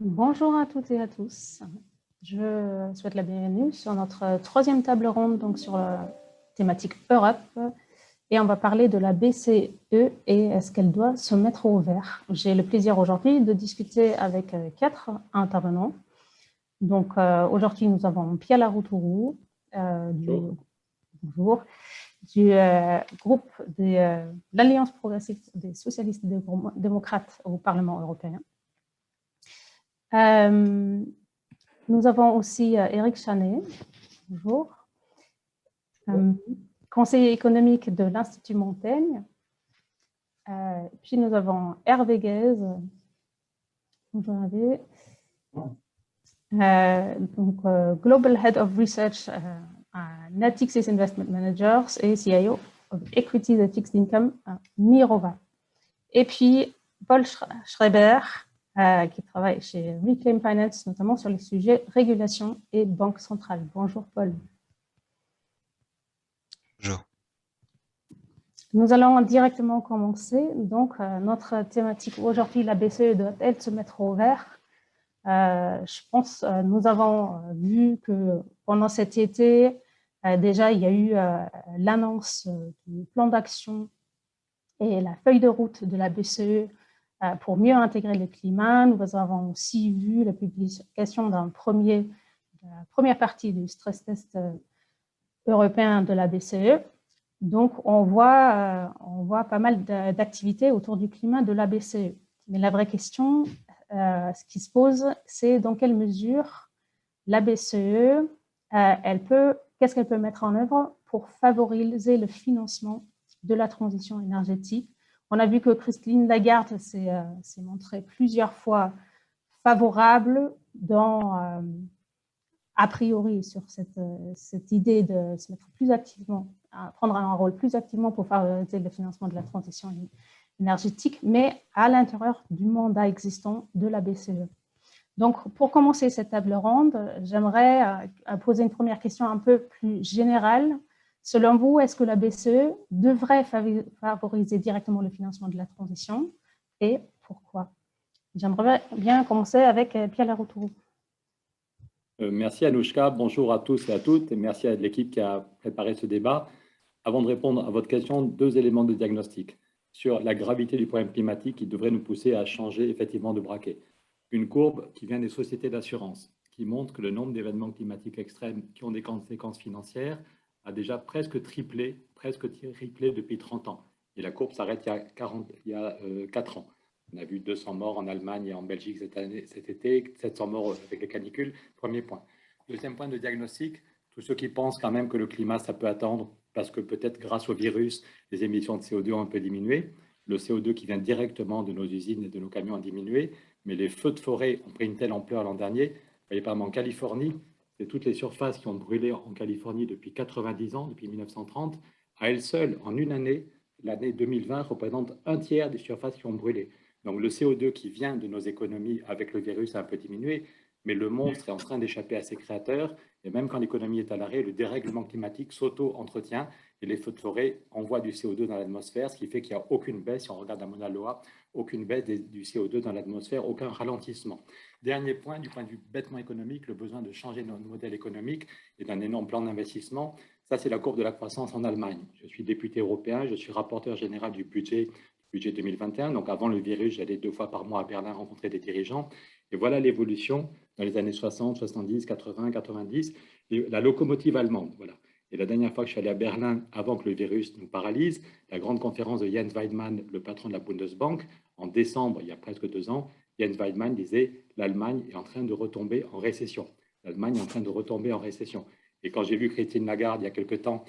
Bonjour à toutes et à tous. Je souhaite la bienvenue sur notre troisième table ronde donc sur la thématique Europe. Et on va parler de la BCE et est-ce qu'elle doit se mettre au vert. J'ai le plaisir aujourd'hui de discuter avec quatre intervenants. Donc aujourd'hui, nous avons Pierre Laroutourou, du groupe de l'Alliance progressive des socialistes et des démocrates au Parlement européen. Nous avons aussi Éric Chanet, bonjour, conseiller économique de l'Institut Montaigne. Puis nous avons Hervé Guez, bonjour Hervé, Global Head of Research à Natixis Investment Managers et CIO of Equities and Fixed Income à Mirova. Et puis Paul Schreiber, qui travaille chez Reclaim Finance, notamment sur les sujets régulation et banque centrale. Bonjour Paul. Bonjour. Nous allons directement commencer. Donc, notre thématique aujourd'hui, la BCE doit-elle se mettre au vert? Je pense nous avons vu que pendant cet été, déjà, il y a eu l'annonce du plan d'action et la feuille de route de la BCE pour mieux intégrer le climat. Nous avons aussi vu la publication de la première partie du stress test européen de la BCE. Donc, on voit pas mal d'activités autour du climat de la BCE. Mais la vraie question, ce qui se pose, c'est dans quelle mesure la BCE, qu'est-ce qu'elle peut mettre en œuvre pour favoriser le financement de la transition énergétique. On a vu que Christine Lagarde s'est montrée plusieurs fois favorable a priori sur cette idée de se mettre plus activement, prendre un rôle plus activement pour favoriser le financement de la transition énergétique, mais à l'intérieur du mandat existant de la BCE. Donc, pour commencer cette table ronde, j'aimerais poser une première question un peu plus générale. Selon vous, est-ce que la BCE devrait favoriser directement le financement de la transition et pourquoi? J'aimerais bien commencer avec Pierre Laroutourou. Merci Anouchka, bonjour à tous et à toutes et merci à l'équipe qui a préparé ce débat. Avant de répondre à votre question, deux éléments de diagnostic sur la gravité du problème climatique qui devrait nous pousser à changer effectivement de braquet. Une courbe qui vient des sociétés d'assurance qui montre que le nombre d'événements climatiques extrêmes qui ont des conséquences financières a déjà presque triplé depuis 30 ans. Et la courbe s'arrête il y a 4 ans. On a vu 200 morts en Allemagne et en Belgique cet été, 700 morts avec les canicules. Premier point. Deuxième point de diagnostic, tous ceux qui pensent quand même que le climat, ça peut attendre parce que peut-être grâce au virus, les émissions de CO2 ont un peu diminué. Le CO2 qui vient directement de nos usines et de nos camions a diminué, mais les feux de forêt ont pris une telle ampleur l'an dernier. Vous voyez, par exemple, en Californie, c'est toutes les surfaces qui ont brûlé en Californie depuis 90 ans, depuis 1930. À elles seules, en une année, l'année 2020 représente un tiers des surfaces qui ont brûlé. Donc le CO2 qui vient de nos économies avec le virus a un peu diminué, mais le monstre est en train d'échapper à ses créateurs. Et même quand l'économie est à l'arrêt, le dérèglement climatique s'auto-entretient et les feux de forêt envoient du CO2 dans l'atmosphère, ce qui fait qu'il n'y a aucune baisse, si on regarde à Mauna Loa, aucune baisse du CO2 dans l'atmosphère, aucun ralentissement. Dernier point, du point de vue bêtement économique, le besoin de changer notre modèle économique et d'un énorme plan d'investissement. Ça, c'est la courbe de la croissance en Allemagne. Je suis député européen, je suis rapporteur général du budget 2021. Donc avant le virus, j'allais 2 fois par mois à Berlin rencontrer des dirigeants. Et voilà l'évolution dans les années 60, 70, 80, 90, la locomotive allemande. Voilà. Et la dernière fois que je suis allé à Berlin, avant que le virus nous paralyse, la grande conférence de Jens Weidmann, le patron de la Bundesbank, en décembre, il y a presque 2 ans, Jens Weidmann disait « l'Allemagne est en train de retomber en récession ». L'Allemagne est en train de retomber en récession. Et quand j'ai vu Christine Lagarde il y a quelque temps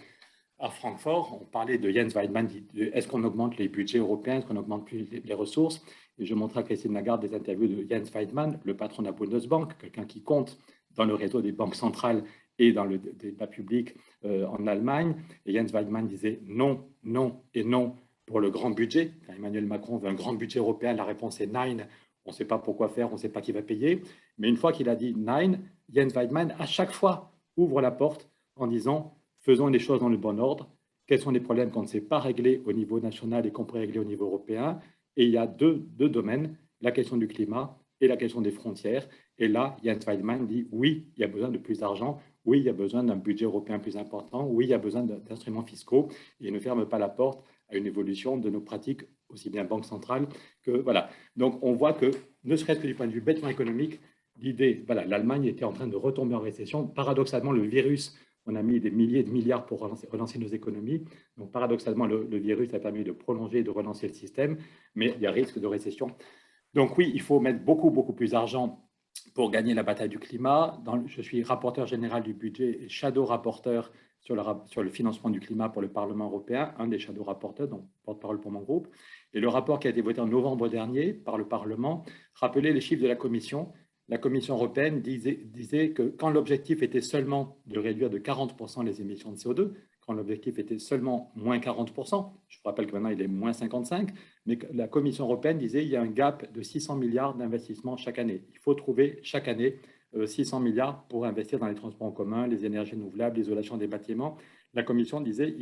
à Francfort, on parlait de Jens Weidmann, est-ce qu'on augmente les budgets européens, est-ce qu'on augmente plus les ressources? Et je montrais à Christine Lagarde des interviews de Jens Weidmann, le patron de la Bundesbank, quelqu'un qui compte dans le réseau des banques centrales et dans le débat public en Allemagne. Et Jens Weidmann disait non, non et non pour le grand budget. Quand Emmanuel Macron veut un grand budget européen, la réponse est nine. On ne sait pas pourquoi faire, on ne sait pas qui va payer. Mais une fois qu'il a dit nine, Jens Weidmann, à chaque fois, ouvre la porte en disant faisons les choses dans le bon ordre. Quels sont les problèmes qu'on ne sait pas régler au niveau national et qu'on pourrait régler au niveau européen? Et il y a deux domaines, la question du climat et la question des frontières. Et là, Jens Weidmann dit oui, il y a besoin de plus d'argent, oui, il y a besoin d'un budget européen plus important, oui, il y a besoin d'instruments fiscaux, et il ne ferme pas la porte à une évolution de nos pratiques, aussi bien banque centrale que… Voilà. Donc, on voit que, ne serait-ce que du point de vue bêtement économique, l'idée, voilà, l'Allemagne était en train de retomber en récession. Paradoxalement, le virus, on a mis des milliers de milliards pour relancer nos économies. Donc, paradoxalement, le virus a permis de prolonger et de relancer le système, mais il y a risque de récession. Donc oui, il faut mettre beaucoup, beaucoup plus d'argent pour gagner la bataille du climat. Je suis rapporteur général du budget et shadow rapporteur sur le financement du climat pour le Parlement européen, un des shadow rapporteurs, donc porte-parole pour mon groupe. Et le rapport qui a été voté en novembre dernier par le Parlement rappelait les chiffres de la Commission. La Commission européenne disait que quand l'objectif était seulement de réduire de 40% les émissions de CO2, quand l'objectif était seulement moins 40%, je vous rappelle que maintenant il est moins 55%, mais la Commission européenne disait qu'il y a un gap de 600 milliards d'investissements chaque année. Il faut trouver chaque année 600 milliards pour investir dans les transports en commun, les énergies renouvelables, l'isolation des bâtiments. La Commission disait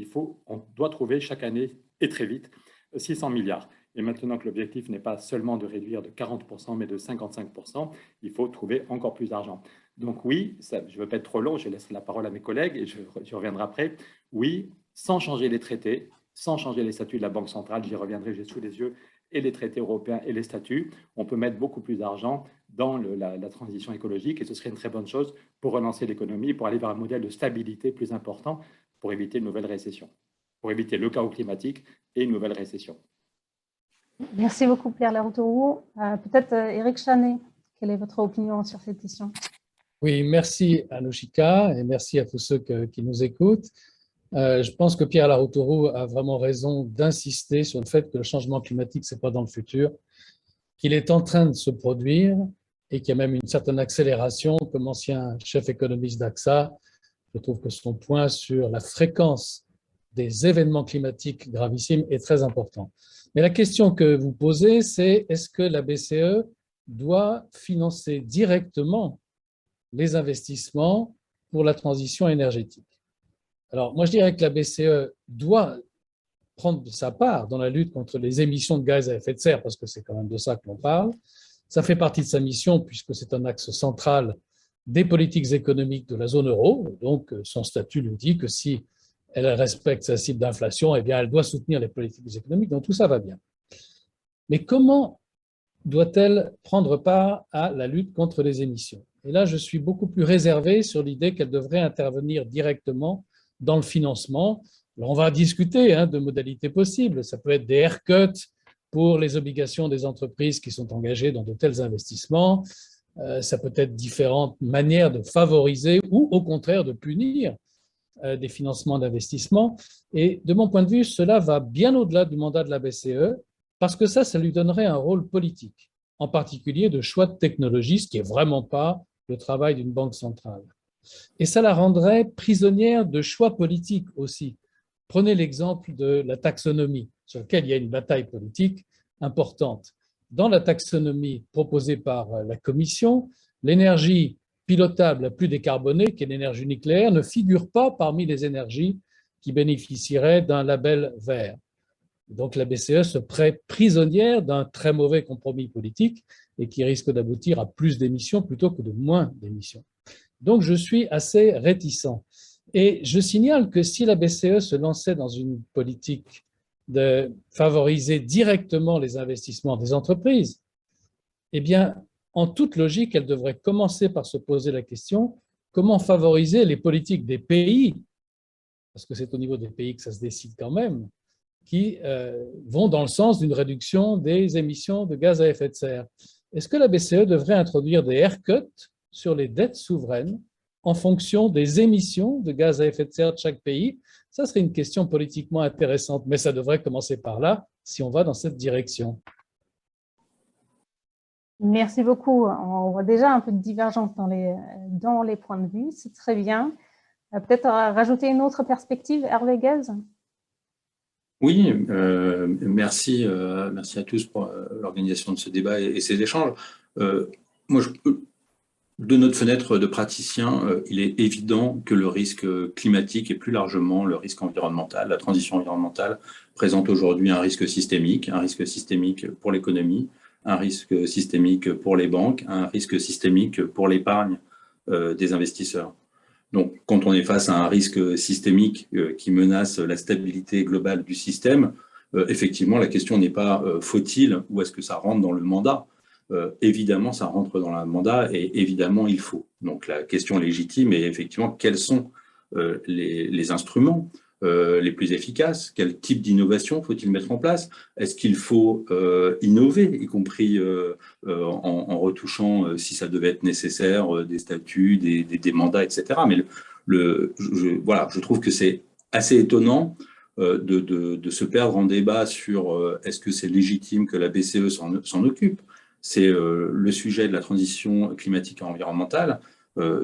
on doit trouver chaque année, et très vite, 600 milliards. Et maintenant que l'objectif n'est pas seulement de réduire de 40%, mais de 55%, il faut trouver encore plus d'argent. Donc oui, je ne veux pas être trop long, je laisserai la parole à mes collègues et je reviendrai après. Oui, sans changer les traités, sans changer les statuts de la Banque centrale, j'y reviendrai, j'ai sous les yeux, et les traités européens et les statuts, on peut mettre beaucoup plus d'argent dans la transition écologique et ce serait une très bonne chose pour relancer l'économie, pour aller vers un modèle de stabilité plus important, pour éviter une nouvelle récession, pour éviter le chaos climatique et une nouvelle récession. Merci beaucoup, Pierre Laroutourou. Peut-être Éric Chanet, quelle est votre opinion sur cette question? Oui, merci Anouchka et merci à tous ceux qui nous écoutent. Je pense que Pierre Laroutourou a vraiment raison d'insister sur le fait que le changement climatique, ce n'est pas dans le futur, qu'il est en train de se produire et qu'il y a même une certaine accélération. Comme ancien chef économiste d'AXA, je trouve que son point sur la fréquence des événements climatiques gravissimes est très important. Mais la question que vous posez, c'est est-ce que la BCE doit financer directement les investissements pour la transition énergétique? Alors, moi, je dirais que la BCE doit prendre sa part dans la lutte contre les émissions de gaz à effet de serre, parce que c'est quand même de ça que l'on parle. Ça fait partie de sa mission, puisque c'est un axe central des politiques économiques de la zone euro. Donc, son statut lui dit que si elle respecte sa cible d'inflation, eh bien, elle doit soutenir les politiques économiques. Donc, tout ça va bien. Mais comment doit-elle prendre part à la lutte contre les émissions? Et là, je suis beaucoup plus réservé sur l'idée qu'elle devrait intervenir directement dans le financement. Alors, on va discuter de modalités possibles. Ça peut être des haircuts pour les obligations des entreprises qui sont engagées dans de tels investissements. Ça peut être différentes manières de favoriser ou au contraire de punir des financements d'investissement. Et de mon point de vue, cela va bien au-delà du mandat de la BCE parce que ça lui donnerait un rôle politique, en particulier de choix de technologie, ce qui n'est vraiment pas le travail d'une banque centrale. Et ça la rendrait prisonnière de choix politiques aussi. Prenez l'exemple de la taxonomie, sur laquelle il y a une bataille politique importante. Dans la taxonomie proposée par la Commission, l'énergie pilotable la plus décarbonée, qui est l'énergie nucléaire, ne figure pas parmi les énergies qui bénéficieraient d'un label vert. Donc la BCE se prête prisonnière d'un très mauvais compromis politique et qui risque d'aboutir à plus d'émissions plutôt que de moins d'émissions. Donc je suis assez réticent. Et je signale que si la BCE se lançait dans une politique de favoriser directement les investissements des entreprises, eh bien, en toute logique, elle devrait commencer par se poser la question comment favoriser les politiques des pays, parce que c'est au niveau des pays que ça se décide quand même, qui vont dans le sens d'une réduction des émissions de gaz à effet de serre. Est-ce que la BCE devrait introduire des haircuts sur les dettes souveraines en fonction des émissions de gaz à effet de serre de chaque pays? Ça serait une question politiquement intéressante, mais ça devrait commencer par là si on va dans cette direction. Merci beaucoup. On voit déjà un peu de divergence dans les points de vue. C'est très bien. Peut-être rajouter une autre perspective, Hervé Gaz? Oui, merci à tous pour l'organisation de ce débat et ces échanges. Moi, de notre fenêtre de praticien, il est évident que le risque climatique et plus largement le risque environnemental, la transition environnementale, présente aujourd'hui un risque systémique pour l'économie, un risque systémique pour les banques, un risque systémique pour l'épargne des investisseurs. Donc, quand on est face à un risque systémique qui menace la stabilité globale du système, effectivement, la question n'est pas faut-il ou est-ce que ça rentre dans le mandat. Évidemment, ça rentre dans le mandat et évidemment, il faut. Donc, la question légitime est effectivement quels sont les instruments les plus efficaces, quel type d'innovation faut-il mettre en place? Est-ce qu'il faut innover, y compris en retouchant, si ça devait être nécessaire, des statuts, des mandats, etc. Mais voilà, je trouve que c'est assez étonnant de se perdre en débat sur est-ce que c'est légitime que la BCE s'en occupe. C'est le sujet de la transition climatique et environnementale.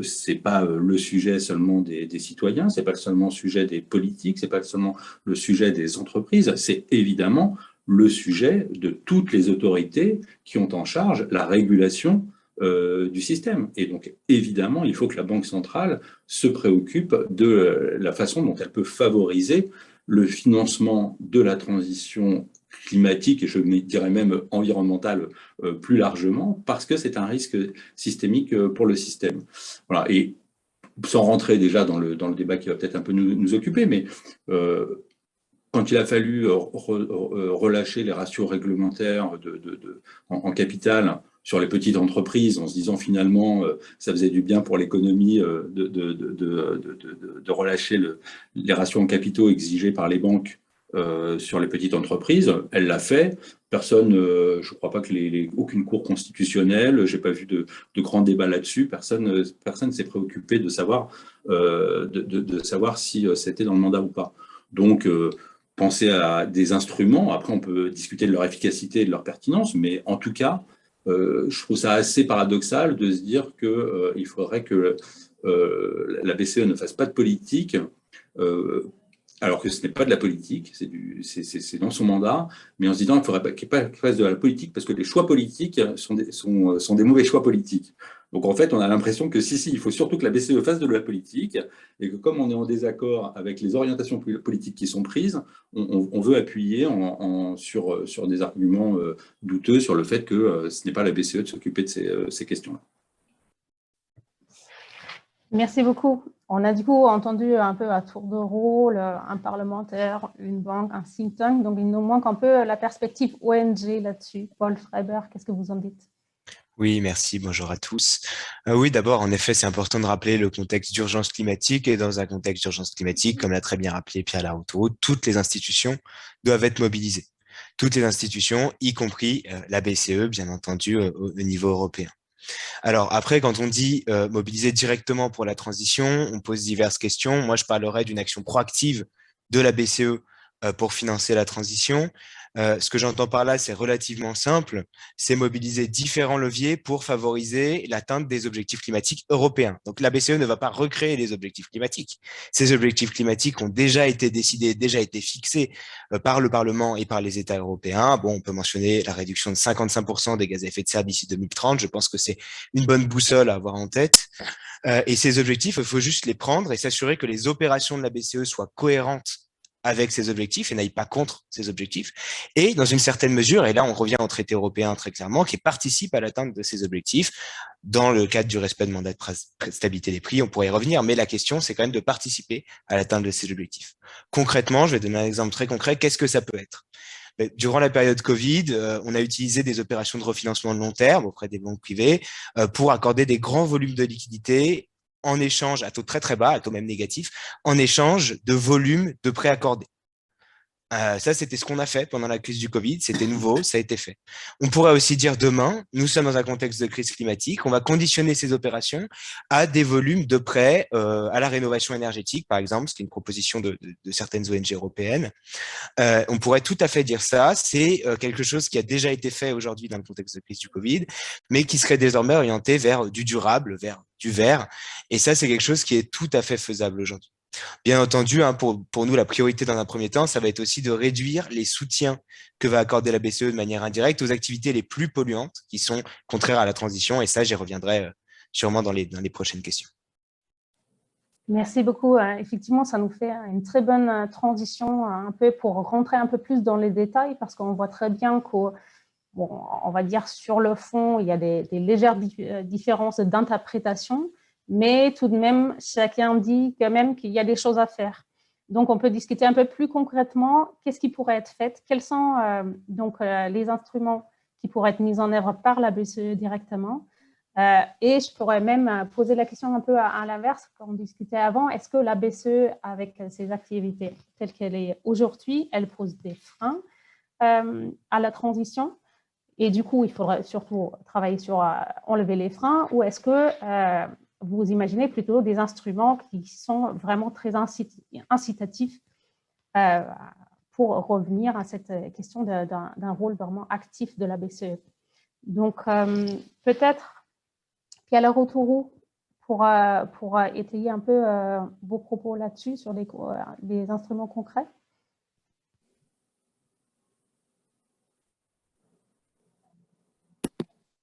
C'est pas le sujet seulement des citoyens, c'est pas seulement le sujet des politiques, c'est pas seulement le sujet des entreprises, c'est évidemment le sujet de toutes les autorités qui ont en charge la régulation du système. Et donc, évidemment, il faut que la Banque centrale se préoccupe de la façon dont elle peut favoriser le financement de la transition climatique et je dirais même environnementale plus largement, parce que c'est un risque systémique pour le système. Voilà. Et sans rentrer déjà dans le débat qui va peut-être un peu nous occuper, mais quand il a fallu relâcher les ratios réglementaires en capital sur les petites entreprises, en se disant finalement ça faisait du bien pour l'économie de relâcher les ratios en capitaux exigés par les banques sur les petites entreprises, elle l'a fait. Personne, je ne crois pas que aucune cour constitutionnelle, j'ai pas vu de grands débats là-dessus. Personne s'est préoccupé de savoir si c'était dans le mandat ou pas. Donc, penser à des instruments. Après, on peut discuter de leur efficacité et de leur pertinence, mais en tout cas, je trouve ça assez paradoxal de se dire qu'il faudrait que la BCE ne fasse pas de politique. Alors que ce n'est pas de la politique, c'est dans son mandat, mais en se disant qu'il ne faudrait pas qu'il fasse de la politique parce que les choix politiques sont des mauvais choix politiques. Donc en fait, on a l'impression que il faut surtout que la BCE fasse de la politique et que comme on est en désaccord avec les orientations politiques qui sont prises, on veut appuyer sur des arguments douteux sur le fait que ce n'est pas la BCE de s'occuper de ces questions-là. Merci beaucoup. On a du coup entendu un peu à tour de rôle un parlementaire, une banque, un think tank. Donc, il nous manque un peu la perspective ONG là-dessus. Paul Freiberg, qu'est-ce que vous en dites? Oui, merci. Bonjour à tous. Oui, d'abord, en effet, c'est important de rappeler le contexte d'urgence climatique. Et dans un contexte d'urgence climatique, comme l'a très bien rappelé Pierre Larrouturou, toutes les institutions doivent être mobilisées. Toutes les institutions, y compris la BCE, bien entendu, au niveau européen. Alors après, quand on dit mobiliser directement pour la transition, on pose diverses questions. Moi, je parlerai d'une action proactive de la BCE pour financer la transition. Ce que j'entends par là, c'est relativement simple. C'est mobiliser différents leviers pour favoriser l'atteinte des objectifs climatiques européens. Donc la BCE ne va pas recréer les objectifs climatiques. Ces objectifs climatiques ont déjà été décidés, déjà été fixés par le Parlement et par les États européens. Bon, on peut mentionner la réduction de 55% des gaz à effet de serre d'ici 2030. Je pense que c'est une bonne boussole à avoir en tête. Et ces objectifs, il faut juste les prendre et s'assurer que les opérations de la BCE soient cohérentes avec ces objectifs et n'aille pas contre ces objectifs. Et dans une certaine mesure, et là on revient au traité européen très clairement, qui participe à l'atteinte de ces objectifs dans le cadre du respect de mandat de stabilité des prix, on pourrait y revenir, mais la question c'est quand même de participer à l'atteinte de ces objectifs. Concrètement, je vais donner un exemple très concret, qu'est-ce que ça peut être? Durant la période Covid, on a utilisé des opérations de refinancement de long terme auprès des banques privées pour accorder des grands volumes de liquidités en échange, à taux très très bas, à taux même négatif, en échange de volume de prêts accordés. Ça, c'était ce qu'on a fait pendant la crise du Covid. C'était nouveau, ça a été fait. On pourrait aussi dire demain, nous sommes dans un contexte de crise climatique, on va conditionner ces opérations à des volumes de prêts à la rénovation énergétique, par exemple, ce qui est une proposition de certaines ONG européennes. On pourrait tout à fait dire ça. C'est quelque chose qui a déjà été fait aujourd'hui dans le contexte de crise du Covid, mais qui serait désormais orienté vers du durable, vers du vert. Et ça, c'est quelque chose qui est tout à fait faisable aujourd'hui. Bien entendu, hein, pour nous, la priorité dans un premier temps, ça va être aussi de réduire les soutiens que va accorder la BCE de manière indirecte aux activités les plus polluantes qui sont contraires à la transition. Et ça, j'y reviendrai sûrement dans les prochaines questions. Merci beaucoup. Effectivement, ça nous fait une très bonne transition un peu pour rentrer un peu plus dans les détails parce qu'on voit très bien que bon, on va dire sur le fond, il y a des légères différences d'interprétation, mais tout de même, chacun dit quand même qu'il y a des choses à faire. Donc, on peut discuter un peu plus concrètement qu'est-ce qui pourrait être fait, quels sont les instruments qui pourraient être mis en œuvre par la BCE directement. Et je pourrais même poser la question un peu à l'inverse, quand on discutait avant, est-ce que la BCE, avec ses activités telles qu'elle est aujourd'hui, elle pose des freins à la transition? Et du coup, il faudrait surtout travailler sur enlever les freins, ou est-ce que vous imaginez plutôt des instruments qui sont vraiment très incitatifs pour revenir à cette question d'un rôle vraiment actif de la BCE? Donc, peut-être Pierre Laroutourou pour étayer un peu vos propos là-dessus, sur les instruments concrets.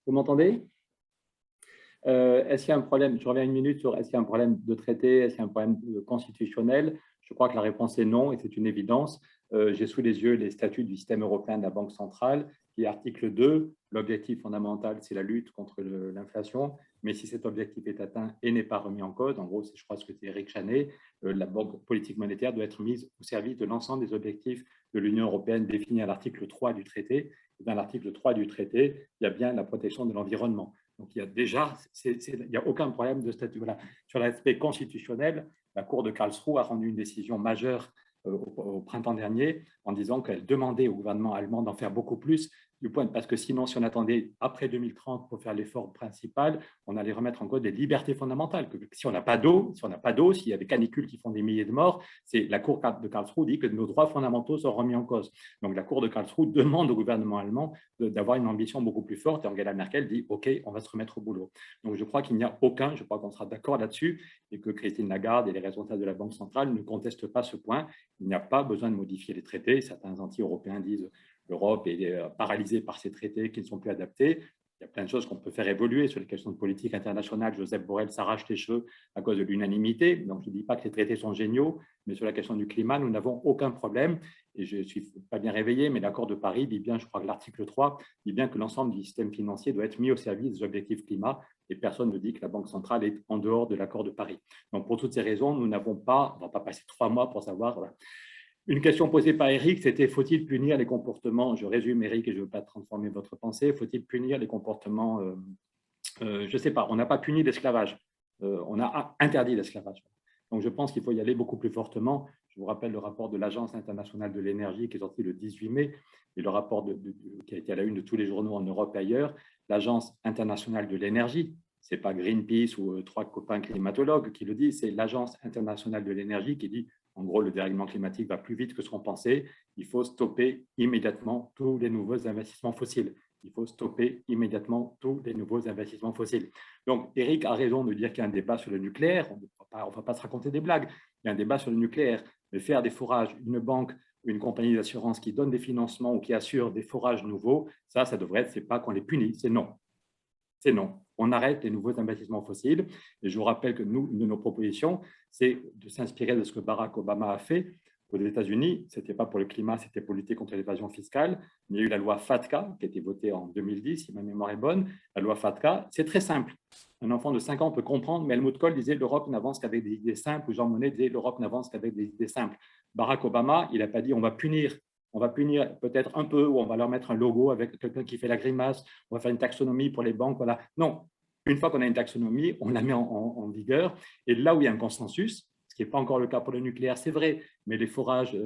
Vous m'entendez? Est-ce qu'il y a un problème? Je reviens une minute sur est-ce qu'il y a un problème de traité, est-ce qu'il y a un problème constitutionnel? Je crois que la réponse est non, et c'est une évidence. J'ai sous les yeux les statuts du système européen de la Banque centrale, qui est article 2. L'objectif fondamental, c'est la lutte contre l'inflation. Mais si cet objectif est atteint et n'est pas remis en cause, en gros, je crois que c'est Eric Chanet, la banque politique monétaire doit être mise au service de l'ensemble des objectifs de l'Union européenne définis à l'article 3 du traité. Et dans l'article 3 du traité, il y a bien la protection de l'environnement. Donc, il y a déjà, il n'y a aucun problème de statut. Voilà. Sur l'aspect constitutionnel, la Cour de Karlsruhe a rendu une décision majeure au printemps dernier en disant qu'elle demandait au gouvernement allemand d'en faire beaucoup plus, parce que sinon, si on attendait après 2030 pour faire l'effort principal, on allait remettre en cause des libertés fondamentales. Si on n'a pas d'eau, s'il y a des canicules qui font des milliers de morts, la Cour de Karlsruhe dit que nos droits fondamentaux sont remis en cause. Donc la Cour de Karlsruhe demande au gouvernement allemand d'avoir une ambition beaucoup plus forte, et Angela Merkel dit « Ok, on va se remettre au boulot ». Donc je crois qu'il n'y a je crois qu'on sera d'accord là-dessus, et que Christine Lagarde et les responsables de la Banque centrale ne contestent pas ce point. Il n'y a pas besoin de modifier les traités. Certains anti-européens disent l'Europe est paralysée par ces traités qui ne sont plus adaptés. Il y a plein de choses qu'on peut faire évoluer sur les questions de politique internationale. Joseph Borrell s'arrache les cheveux à cause de l'unanimité. Donc, je ne dis pas que les traités sont géniaux, mais sur la question du climat, nous n'avons aucun problème. Et je ne suis pas bien réveillé, mais l'accord de Paris dit bien, je crois que l'article 3 dit bien que l'ensemble du système financier doit être mis au service des objectifs climat. Et personne ne dit que la Banque centrale est en dehors de l'accord de Paris. Donc, pour toutes ces raisons, nous n'avons pas, on ne va pas passer 3 mois pour savoir. Voilà. Une question posée par Eric, c'était faut-il punir les comportements, je résume Eric et je ne veux pas transformer votre pensée, faut-il punir les comportements, je ne sais pas, on n'a pas puni l'esclavage, on a interdit l'esclavage. Donc je pense qu'il faut y aller beaucoup plus fortement. Je vous rappelle le rapport de l'Agence internationale de l'énergie qui est sorti le 18 mai et le rapport qui a été à la une de tous les journaux en Europe et ailleurs. L'Agence internationale de l'énergie, ce n'est pas Greenpeace ou 3 copains climatologues qui le disent, c'est l'Agence internationale de l'énergie qui dit en gros, le dérèglement climatique va plus vite que ce qu'on pensait. Il faut stopper immédiatement tous les nouveaux investissements fossiles. Il faut stopper immédiatement tous les nouveaux investissements fossiles. Donc, Eric a raison de dire qu'il y a un débat sur le nucléaire. On ne va pas se raconter des blagues. Il y a un débat sur le nucléaire. Mais faire des forages, une banque ou une compagnie d'assurance qui donne des financements ou qui assure des forages nouveaux, ça devrait être, c'est pas qu'on les punit, c'est non. C'est non. On arrête les nouveaux investissements fossiles. Et je vous rappelle que une de nos propositions, c'est de s'inspirer de ce que Barack Obama a fait aux États-Unis. Ce n'était pas pour le climat, c'était pour lutter contre l'évasion fiscale. Il y a eu la loi FATCA qui a été votée en 2010, si ma mémoire est bonne. La loi FATCA, c'est très simple. Un enfant de 5 ans peut comprendre, mais Helmut Kohl disait l'Europe n'avance qu'avec des idées simples, ou Jean Monnet disait l'Europe n'avance qu'avec des idées simples. Barack Obama, il n'a pas dit on va punir peut-être un peu, ou on va leur mettre un logo avec quelqu'un qui fait la grimace, on va faire une taxonomie pour les banques. Voilà. Non, une fois qu'on a une taxonomie, on la met en vigueur. Et là où il y a un consensus, ce qui n'est pas encore le cas pour le nucléaire, c'est vrai, mais les forages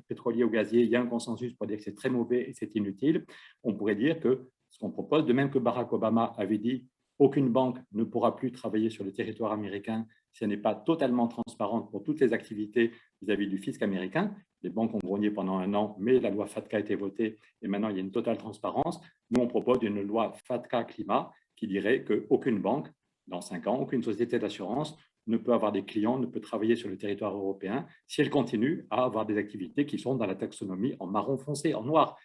pétroliers ou gaziers, il y a un consensus pour dire que c'est très mauvais et c'est inutile. On pourrait dire que ce qu'on propose, de même que Barack Obama avait dit aucune banque ne pourra plus travailler sur le territoire américain si elle n'est pas totalement transparente pour toutes les activités vis-à-vis du fisc américain. Les banques ont grogné pendant 1 an, mais la loi FATCA a été votée et maintenant il y a une totale transparence. Nous, on propose une loi FATCA climat qui dirait qu'aucune banque, dans 5 ans, aucune société d'assurance ne peut avoir des clients, ne peut travailler sur le territoire européen si elle continue à avoir des activités qui sont dans la taxonomie en marron foncé, en noir.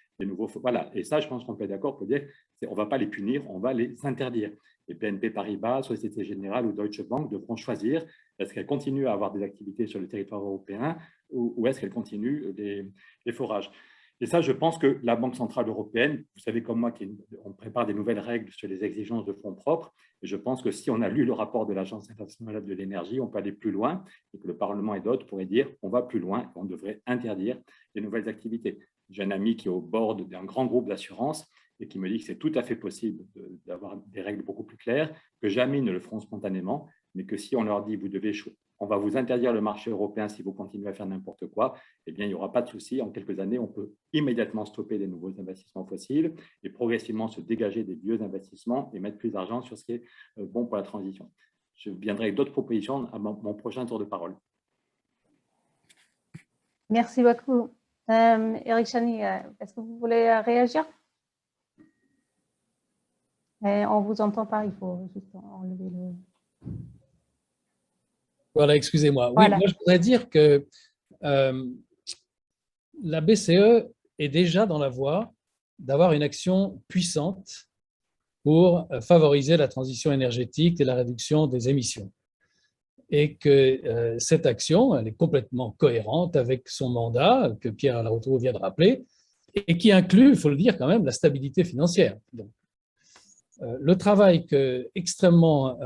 Voilà. Et ça, je pense qu'on peut être d'accord pour dire qu'on ne va pas les punir, on va les interdire. Et BNP Paribas, Société Générale ou Deutsche Bank devront choisir est-ce qu'elles continuent à avoir des activités sur le territoire européen ou est-ce qu'elles continuent les forages. Et ça, je pense que la Banque centrale européenne, vous savez comme moi qu'on prépare des nouvelles règles sur les exigences de fonds propres, et je pense que si on a lu le rapport de l'Agence internationale de l'énergie, on peut aller plus loin, et que le Parlement et d'autres pourraient dire on va plus loin, on devrait interdire les nouvelles activités. J'ai un ami qui est au bord d'un grand groupe d'assurance et qui me dit que c'est tout à fait possible d'avoir des règles beaucoup plus claires, que jamais ils ne le feront spontanément, mais que si on leur dit on va vous interdire le marché européen si vous continuez à faire n'importe quoi, eh bien, il n'y aura pas de souci. En quelques années, on peut immédiatement stopper les nouveaux investissements fossiles et progressivement se dégager des vieux investissements et mettre plus d'argent sur ce qui est bon pour la transition. Je viendrai avec d'autres propositions à mon prochain tour de parole. Merci beaucoup. Eric Chany, est-ce que vous voulez réagir? On ne vous entend pas, il faut juste enlever le... Voilà, excusez-moi. Voilà. Oui, moi je voudrais dire que la BCE est déjà dans la voie d'avoir une action puissante pour favoriser la transition énergétique et la réduction des émissions. Et que cette action, elle est complètement cohérente avec son mandat, que Pierre Larrouturou vient de rappeler, et qui inclut, il faut le dire quand même, la stabilité financière. Donc, le travail extrêmement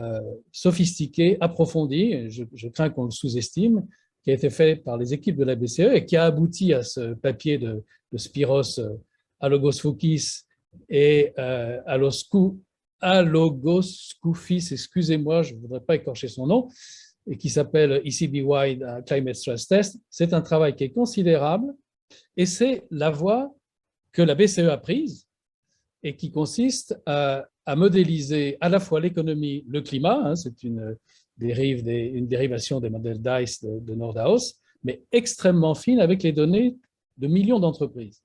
sophistiqué, approfondi, je crains qu'on le sous-estime, qui a été fait par les équipes de la BCE et qui a abouti à ce papier de Spyros Alogos-Foukis et Alogos-Koufis, excusez-moi, je ne voudrais pas écorcher son nom, et qui s'appelle ECB-Wide Climate Stress Test. C'est un travail qui est considérable et c'est la voie que la BCE a prise et qui consiste à modéliser à la fois l'économie, le climat, hein, c'est une dérivation des modèles DICE de Nordhaus, mais extrêmement fine avec les données de millions d'entreprises.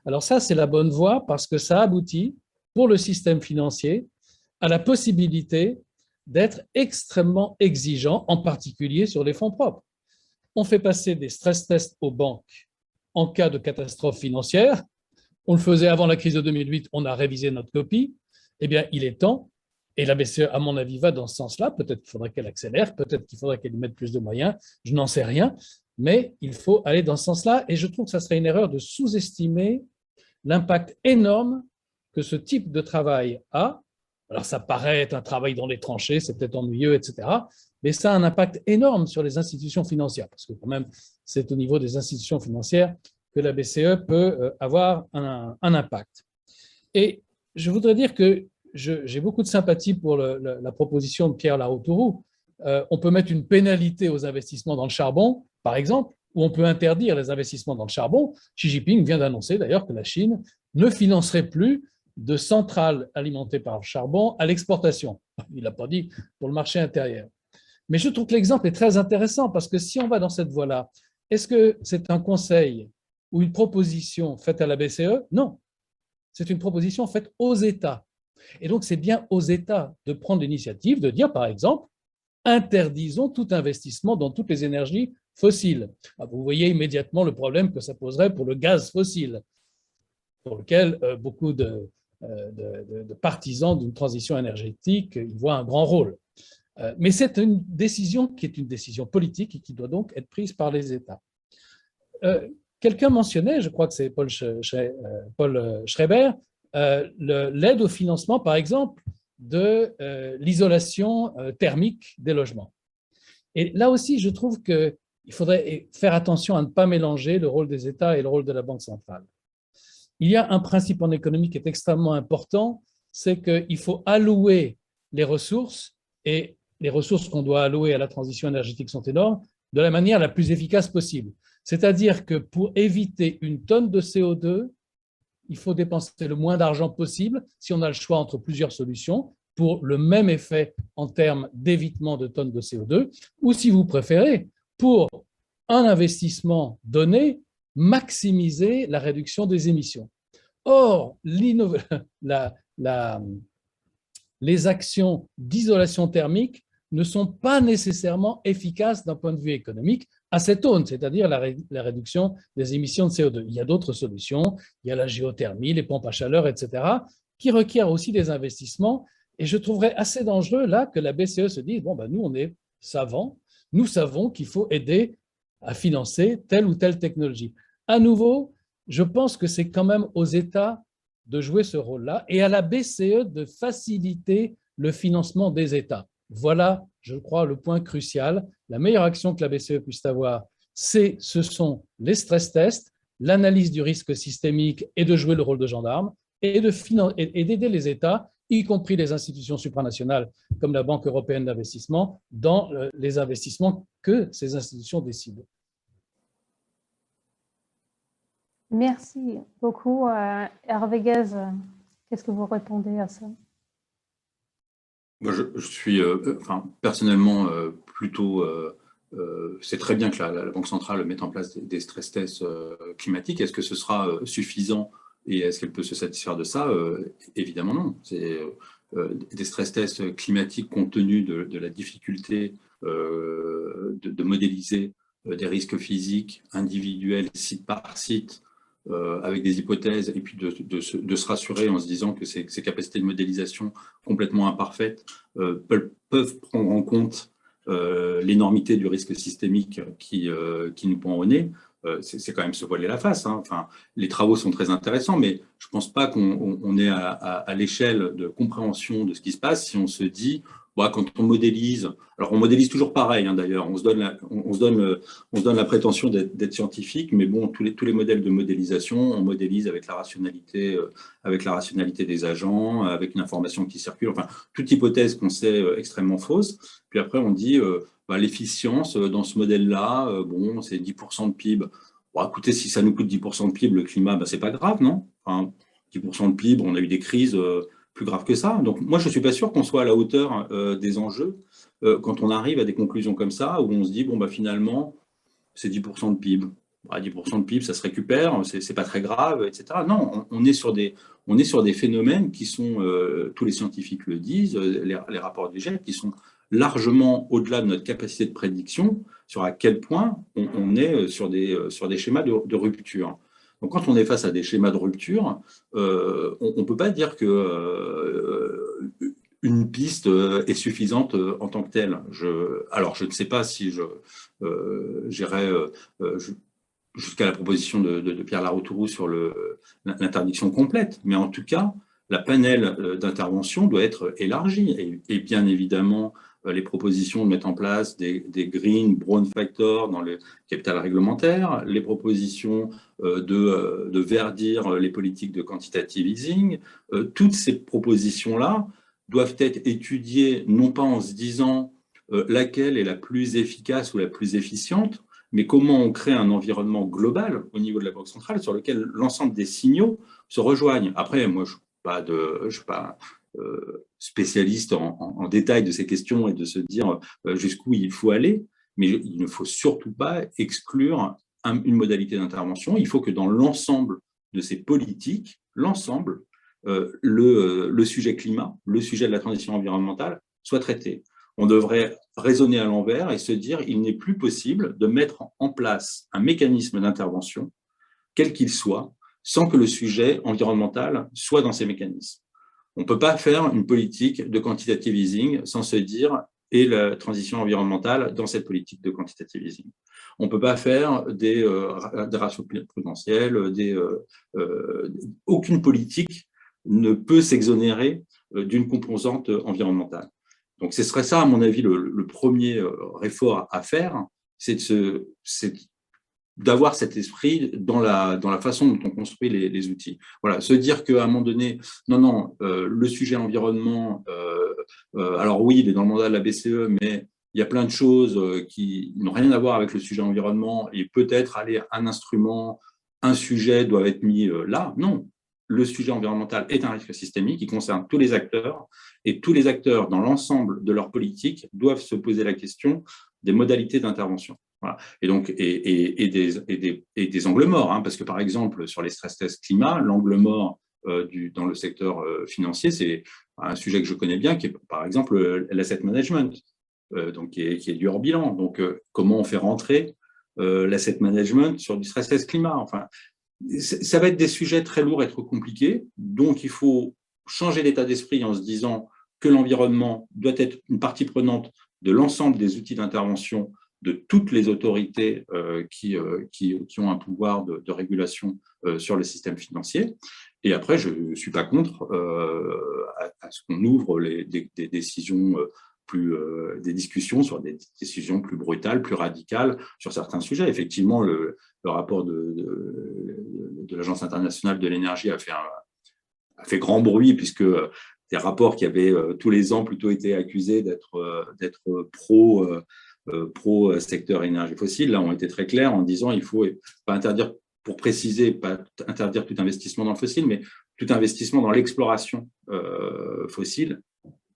Alors ça, c'est la bonne voie parce que ça aboutit pour le système financier à la possibilité d'être extrêmement exigeant, en particulier sur les fonds propres. On fait passer des stress tests aux banques en cas de catastrophe financière. On le faisait avant la crise de 2008, on a révisé notre copie. Eh bien, il est temps, et la BCE, à mon avis, va dans ce sens-là. Peut-être qu'il faudrait qu'elle accélère, peut-être qu'il faudrait qu'elle y mette plus de moyens, je n'en sais rien, mais il faut aller dans ce sens-là. Et je trouve que ça serait une erreur de sous-estimer l'impact énorme que ce type de travail a. Alors, ça paraît être un travail dans les tranchées, c'est peut-être ennuyeux, etc. Mais ça a un impact énorme sur les institutions financières, parce que quand même, c'est au niveau des institutions financières que la BCE peut avoir un impact. Et je voudrais dire que j'ai beaucoup de sympathie pour la proposition de Pierre Larrouturou. On peut mettre une pénalité aux investissements dans le charbon, par exemple, ou on peut interdire les investissements dans le charbon. Xi Jinping vient d'annoncer d'ailleurs que la Chine ne financerait plus de centrales alimentées par le charbon à l'exportation. Il n'a pas dit pour le marché intérieur. Mais je trouve que l'exemple est très intéressant parce que si on va dans cette voie-là, est-ce que c'est un conseil ou une proposition faite à la BCE? Non, c'est une proposition faite aux États. Et donc, c'est bien aux États de prendre l'initiative de dire, par exemple, interdisons tout investissement dans toutes les énergies fossiles. Vous voyez immédiatement le problème que ça poserait pour le gaz fossile, pour lequel beaucoup de partisans d'une transition énergétique y voient un grand rôle. Mais c'est une décision qui est une décision politique et qui doit donc être prise par les États. Quelqu'un mentionnait, je crois que c'est Paul Schreiber, l'aide au financement, par exemple, de l'isolation thermique des logements. Et là aussi, je trouve qu'il faudrait faire attention à ne pas mélanger le rôle des États et le rôle de la Banque centrale. Il y a un principe en économie qui est extrêmement important, c'est qu'il faut allouer les ressources, et les ressources qu'on doit allouer à la transition énergétique sont énormes, de la manière la plus efficace possible. C'est-à-dire que pour éviter une tonne de CO2, il faut dépenser le moins d'argent possible si on a le choix entre plusieurs solutions pour le même effet en termes d'évitement de tonnes de CO2, ou si vous préférez, pour un investissement donné, maximiser la réduction des émissions. Or, les actions d'isolation thermique ne sont pas nécessairement efficaces d'un point de vue économique à cette aune, c'est-à-dire la réduction des émissions de CO2. Il y a d'autres solutions, il y a la géothermie, les pompes à chaleur, etc., qui requièrent aussi des investissements. Et je trouverais assez dangereux là que la BCE se dise, bon, ben, nous, on est savants, nous savons qu'il faut aider à financer telle ou telle technologie. À nouveau, Je pense que c'est quand même aux États de jouer ce rôle-là et à la BCE de faciliter le financement des États. Voilà, je crois, le point crucial. La meilleure action que la BCE puisse avoir, ce sont les stress tests, l'analyse du risque systémique et de jouer le rôle de gendarme et d'aider les États, y compris les institutions supranationales comme la Banque européenne d'investissement, dans les investissements que ces institutions décident. Merci beaucoup. Hervé Guez, qu'est-ce que vous répondez à ça? Moi, je suis personnellement plutôt... c'est très bien que la Banque centrale mette en place des stress tests climatiques. Est-ce que ce sera suffisant et est-ce qu'elle peut se satisfaire de ça? Évidemment non. C'est des stress tests climatiques compte tenu de la difficulté de modéliser des risques physiques individuels, site par site, avec des hypothèses, et puis de se rassurer en se disant que ces capacités de modélisation complètement imparfaites peuvent prendre en compte l'énormité du risque systémique qui nous pend au nez. C'est quand même se voiler la face. Hein. Enfin, les travaux sont très intéressants, mais je ne pense pas qu'on est à l'échelle de compréhension de ce qui se passe si on se dit, bah, quand on modélise, alors on modélise toujours pareil hein, d'ailleurs, on se donne la prétention d'être scientifique, mais bon, tous les modèles de modélisation, on modélise avec la rationalité des agents, avec une information qui circule, enfin, toute hypothèse qu'on sait extrêmement fausse. Puis après, on dit, bah, l'efficience dans ce modèle-là, bon, c'est 10% de PIB. Bon, écoutez, si ça nous coûte 10% de PIB, le climat, bah, c'est pas grave, non? Enfin, 10% de PIB, on a eu des crises plus graves que ça. Donc, moi, je suis pas sûr qu'on soit à la hauteur des enjeux quand on arrive à des conclusions comme ça, où on se dit, bon, bah, finalement, c'est 10% de PIB. Bah, 10% de PIB, ça se récupère, c'est pas très grave, etc. Non, on est sur des phénomènes qui sont, tous les scientifiques le disent, les rapports du GIEC, qui sont largement au-delà de notre capacité de prédiction sur à quel point on est sur des schémas de rupture. Donc, quand on est face à des schémas de rupture, on ne peut pas dire que une piste est suffisante en tant que telle. Alors, je ne sais pas si j'irai jusqu'à la proposition de Pierre Laroutourou sur l'interdiction complète, mais en tout cas, la panel d'intervention doit être élargie. Et bien évidemment, les propositions de mettre en place des green brown factors dans le capital réglementaire, les propositions de verdir les politiques de quantitative easing, toutes ces propositions-là doivent être étudiées non pas en se disant laquelle est la plus efficace ou la plus efficiente, mais comment on crée un environnement global au niveau de la Banque centrale sur lequel l'ensemble des signaux se rejoignent. Après, moi, je ne suis pas spécialiste en détail de ces questions et de se dire jusqu'où il faut aller, mais il ne faut surtout pas exclure une modalité d'intervention. Il faut que dans l'ensemble de ces politiques, l'ensemble, le sujet climat, le sujet de la transition environnementale soit traité. On devrait raisonner à l'envers et se dire il n'est plus possible de mettre en place un mécanisme d'intervention, quel qu'il soit, sans que le sujet environnemental soit dans ces mécanismes. On ne peut pas faire une politique de quantitative easing sans se dire et la transition environnementale dans cette politique de quantitative easing. On ne peut pas faire des ratios prudentiels, aucune politique ne peut s'exonérer d'une composante environnementale. Donc, ce serait ça, à mon avis, le premier effort à faire, c'est d'avoir cet esprit dans la façon dont on construit les outils. Voilà, se dire qu'à un moment donné, non, le sujet environnement, alors oui, il est dans le mandat de la BCE, mais il y a plein de choses qui n'ont rien à voir avec le sujet environnement et peut-être aller un instrument, un sujet doivent être mis là. Non, le sujet environnemental est un risque systémique qui concerne tous les acteurs et tous les acteurs dans l'ensemble de leur politique doivent se poser la question des modalités d'intervention. Voilà. Et donc, des angles morts, hein, parce que par exemple, sur les stress tests climat, l'angle mort dans le secteur financier, c'est un sujet que je connais bien, qui est par exemple l'asset management, donc qui est du hors bilan. Donc, comment on fait rentrer l'asset management sur du stress test climat? Enfin, ça va être des sujets très lourds et trop compliqués, donc il faut changer l'état d'esprit en se disant que l'environnement doit être une partie prenante de l'ensemble des outils d'intervention de toutes les autorités qui ont un pouvoir de régulation sur le système financier. Et après, je ne suis pas contre à ce qu'on ouvre des décisions des discussions sur des décisions plus brutales, plus radicales sur certains sujets. Effectivement, le rapport de l'Agence internationale de l'énergie a fait grand bruit, puisque des rapports qui avaient tous les ans plutôt été accusés d'être pro secteur énergie fossile, là, ont été très clairs en disant il faut pas interdire, pour préciser, pas interdire tout investissement dans le fossile, mais tout investissement dans l'exploration fossile,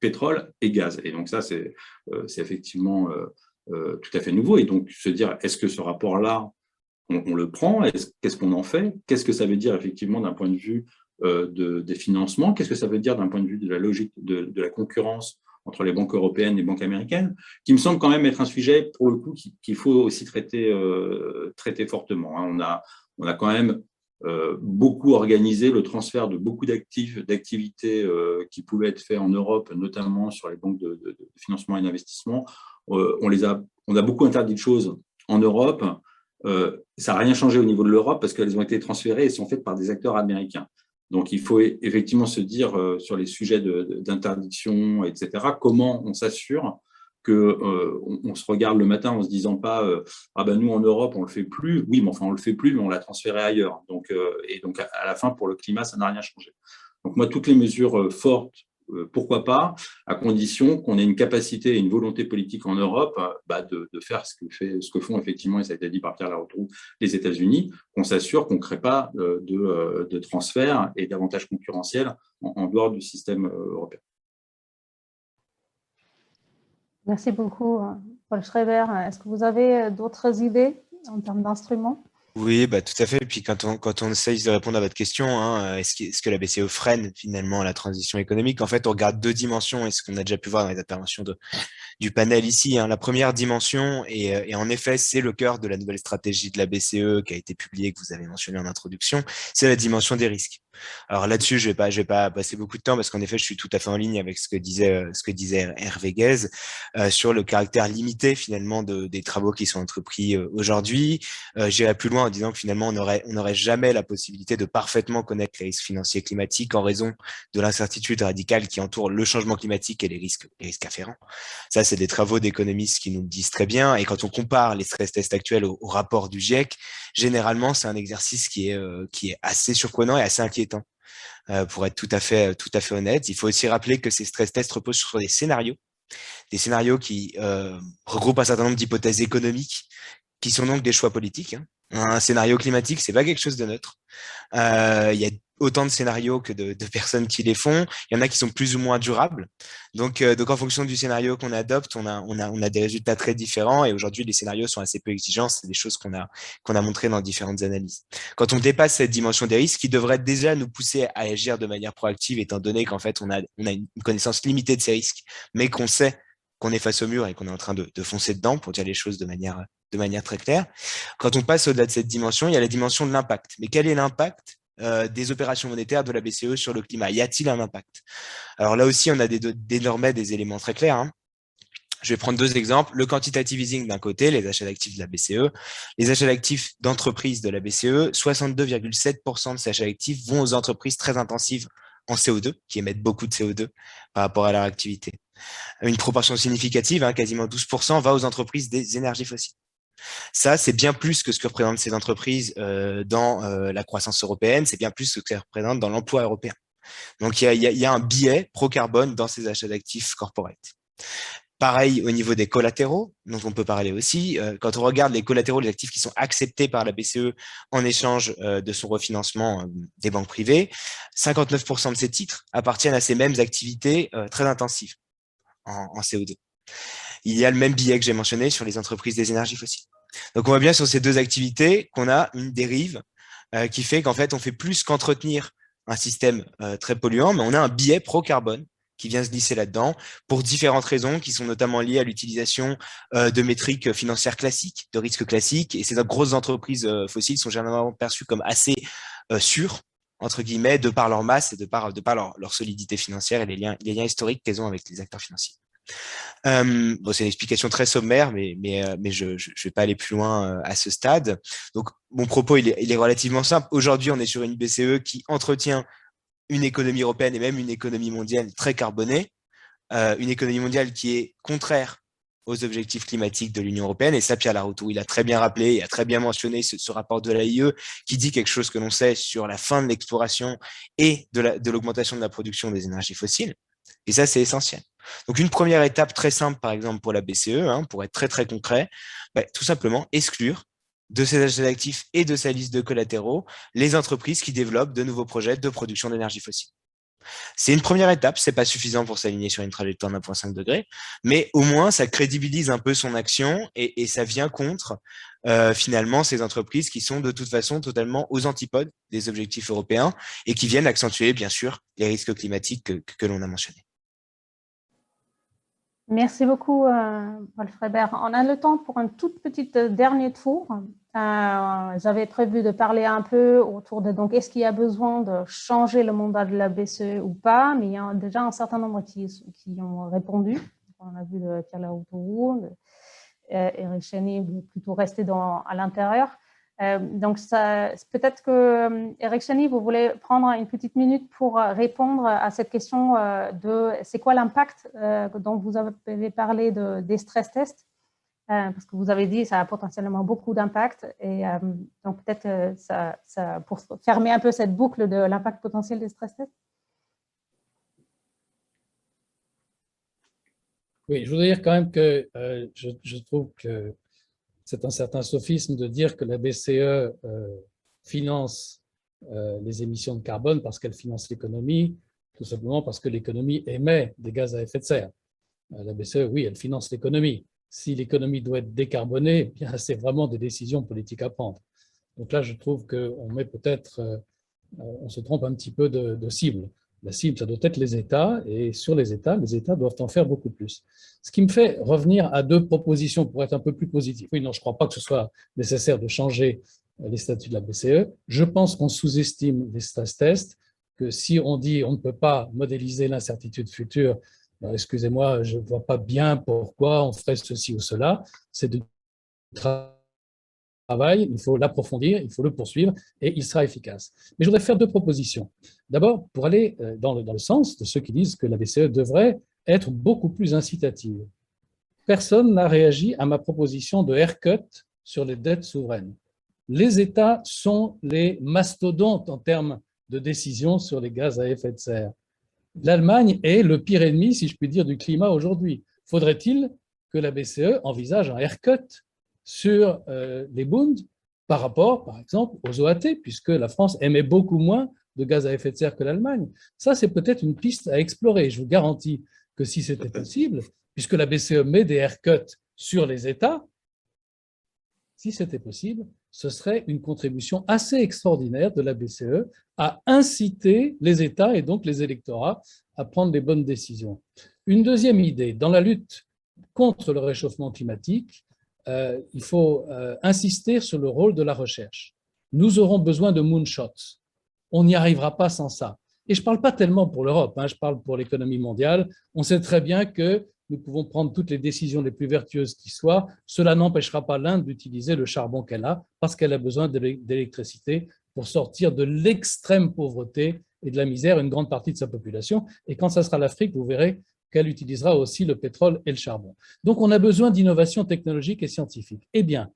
pétrole et gaz. Et donc ça, c'est effectivement tout à fait nouveau. Et donc se dire, est-ce que ce rapport-là, on le prend? Qu'est-ce qu'on en fait? Qu'est-ce que ça veut dire effectivement d'un point de vue des financements? Qu'est-ce que ça veut dire d'un point de vue de la logique de la concurrence entre les banques européennes et les banques américaines, qui me semble quand même être un sujet, pour le coup, qu'il faut aussi traiter fortement. On a quand même beaucoup organisé le transfert de beaucoup d'activités qui pouvaient être faites en Europe, notamment sur les banques de financement et d'investissement. On a beaucoup interdit de choses en Europe. Ça n'a rien changé au niveau de l'Europe parce qu'elles ont été transférées et sont faites par des acteurs américains. Donc, il faut effectivement se dire sur les sujets d'interdiction, etc., comment on s'assure qu'on se regarde le matin en se disant pas ah ben nous en Europe on le fait plus, oui mais enfin on le fait plus mais on l'a transféré ailleurs. Donc à la fin pour le climat ça n'a rien changé. Donc moi toutes les mesures fortes, pourquoi pas, à condition qu'on ait une capacité et une volonté politique en Europe de faire ce que font effectivement, et ça a été dit par Pierre Laroutourou, les États-Unis, qu'on s'assure qu'on ne crée pas de transfert et d'avantages concurrentiels en dehors du système européen. Merci beaucoup, Paul Schreiber. Est-ce que vous avez d'autres idées en termes d'instruments? Oui, tout à fait. Et puis quand on essaye de répondre à votre question, est-ce que la BCE freine finalement la transition économique? En fait, on regarde deux dimensions, et ce qu'on a déjà pu voir dans les interventions du panel ici. La première dimension, et en effet, c'est le cœur de la nouvelle stratégie de la BCE qui a été publiée, que vous avez mentionné en introduction, c'est la dimension des risques. Alors là-dessus, je vais pas passer beaucoup de temps parce qu'en effet, je suis tout à fait en ligne avec ce que disait Hervé Guez sur le caractère limité finalement des travaux qui sont entrepris aujourd'hui. J'irai plus loin en disant que finalement, on n'aurait jamais la possibilité de parfaitement connaître les risques financiers climatiques en raison de l'incertitude radicale qui entoure le changement climatique et les risques afférents. Ça, c'est des travaux d'économistes qui nous le disent très bien. Et quand on compare les stress tests actuels au rapport du GIEC, généralement, c'est un exercice qui est assez surprenant et assez inquiétant. Pour être tout à fait honnête, il faut aussi rappeler que ces stress tests reposent sur des scénarios qui regroupent un certain nombre d'hypothèses économiques qui sont donc des choix politiques. Un scénario climatique, c'est pas quelque chose de neutre. Il y a autant de scénarios que de personnes qui les font. Il y en a qui sont plus ou moins durables. Donc en fonction du scénario qu'on adopte, on a des résultats très différents. Et aujourd'hui, les scénarios sont assez peu exigeants. C'est des choses qu'on a montrées dans différentes analyses. Quand on dépasse cette dimension des risques, qui devrait déjà nous pousser à agir de manière proactive, étant donné qu'en fait, on a une connaissance limitée de ces risques, mais qu'on sait qu'on est face au mur et qu'on est en train de foncer dedans, pour dire les choses de manière très claire. Quand on passe au-delà de cette dimension, il y a la dimension de l'impact. Mais quel est l'impact des opérations monétaires de la BCE sur le climat? Y a-t-il un impact? Alors là aussi, on a désormais des éléments très clairs. Je vais prendre deux exemples. Le quantitative easing d'un côté, les achats d'actifs de la BCE. Les achats d'actifs d'entreprises de la BCE, 62,7% de ces achats d'actifs vont aux entreprises très intensives en CO2, qui émettent beaucoup de CO2 par rapport à leur activité. Une proportion significative, quasiment 12%, va aux entreprises des énergies fossiles. Ça, c'est bien plus que ce que représentent ces entreprises dans la croissance européenne, c'est bien plus que ce que ça représente dans l'emploi européen. Donc, il y a un biais pro-carbone dans ces achats d'actifs corporate. Pareil au niveau des collatéraux, dont on peut parler aussi. Quand on regarde les collatéraux, les actifs qui sont acceptés par la BCE en échange de son refinancement des banques privées, 59% de ces titres appartiennent à ces mêmes activités très intensives en CO2. Il y a le même biais que j'ai mentionné sur les entreprises des énergies fossiles. Donc, on voit bien sur ces deux activités qu'on a une dérive qui fait qu'en fait, on fait plus qu'entretenir un système très polluant, mais on a un biais pro-carbone qui vient se glisser là-dedans pour différentes raisons qui sont notamment liées à l'utilisation de métriques financières classiques, de risques classiques. Et ces grosses entreprises fossiles sont généralement perçues comme assez sûres, entre guillemets, de par leur masse et de par leur solidité financière et les liens historiques qu'elles ont avec les acteurs financiers. Bon, c'est une explication très sommaire, mais je ne vais pas aller plus loin à ce stade. Donc, mon propos, il est relativement simple. Aujourd'hui, on est sur une BCE qui entretient une économie européenne et même une économie mondiale très carbonée, une économie mondiale qui est contraire aux objectifs climatiques de l'Union européenne. Et ça, Pierre Laroutourou, il a très bien rappelé, il a très bien mentionné ce rapport de l'AIE qui dit quelque chose que l'on sait sur la fin de l'exploration et de l'augmentation de la production des énergies fossiles. Et ça, c'est essentiel. Donc, une première étape très simple, par exemple, pour la BCE, pour être très, très concret, tout simplement exclure de ses achats d'actifs et de sa liste de collatéraux les entreprises qui développent de nouveaux projets de production d'énergie fossile. C'est une première étape, c'est pas suffisant pour s'aligner sur une trajectoire d'1,5 degré, mais au moins ça crédibilise un peu son action et ça vient contre finalement ces entreprises qui sont de toute façon totalement aux antipodes des objectifs européens et qui viennent accentuer bien sûr les risques climatiques que l'on a mentionnés. Merci beaucoup, Wolf Reber. On a le temps pour un tout petit dernier tour. J'avais prévu de parler un peu autour de donc est-ce qu'il y a besoin de changer le mandat de la BCE ou pas, mais il y a déjà un certain nombre qui ont répondu. On a vu de Pierre Laroutourou, Eric Cheny plutôt resté à l'intérieur. Donc, peut-être que, Eric Cheny, vous voulez prendre une petite minute pour répondre à cette question de c'est quoi l'impact dont vous avez parlé des stress tests, parce que vous avez dit que ça a potentiellement beaucoup d'impact. Et donc, peut-être pour fermer un peu cette boucle de l'impact potentiel des stress tests. Oui, je voudrais dire quand même que je trouve que c'est un certain sophisme de dire que la BCE finance les émissions de carbone parce qu'elle finance l'économie, tout simplement parce que l'économie émet des gaz à effet de serre. La BCE, oui, elle finance l'économie. Si l'économie doit être décarbonée, bien, c'est vraiment des décisions politiques à prendre. Donc là, je trouve qu'on met peut-être, on se trompe un petit peu de cible. La cible, ça doit être les États, et sur les États doivent en faire beaucoup plus. Ce qui me fait revenir à deux propositions pour être un peu plus positif. Oui, non, je ne crois pas que ce soit nécessaire de changer les statuts de la BCE. Je pense qu'on sous-estime les stress tests, que si on dit on ne peut pas modéliser l'incertitude future, excusez-moi, je ne vois pas bien pourquoi on ferait ceci ou cela. C'est du travail, il faut l'approfondir, il faut le poursuivre et il sera efficace. Mais je voudrais faire deux propositions. D'abord, pour aller dans le sens de ceux qui disent que la BCE devrait être beaucoup plus incitative. Personne n'a réagi à ma proposition de haircut sur les dettes souveraines. Les États sont les mastodontes en termes de décision sur les gaz à effet de serre. L'Allemagne est le pire ennemi, si je puis dire, du climat aujourd'hui. Faudrait-il que la BCE envisage un haircut sur les Bunds par rapport, par exemple, aux OAT, puisque la France émet beaucoup moins de gaz à effet de serre que l'Allemagne. Ça, c'est peut-être une piste à explorer. Je vous garantis que si c'était possible, puisque la BCE met des haircuts sur les États, si c'était possible, ce serait une contribution assez extraordinaire de la BCE à inciter les États et donc les électorats à prendre les bonnes décisions. Une deuxième idée, dans la lutte contre le réchauffement climatique, il faut insister sur le rôle de la recherche. Nous aurons besoin de moonshots. On n'y arrivera pas sans ça. Et je ne parle pas tellement pour l'Europe, je parle pour l'économie mondiale. On sait très bien que nous pouvons prendre toutes les décisions les plus vertueuses qui soient. Cela n'empêchera pas l'Inde d'utiliser le charbon qu'elle a parce qu'elle a besoin d'électricité pour sortir de l'extrême pauvreté et de la misère une grande partie de sa population. Et quand ça sera l'Afrique, vous verrez qu'elle utilisera aussi le pétrole et le charbon. Donc, on a besoin d'innovation technologique et scientifique. Eh bien,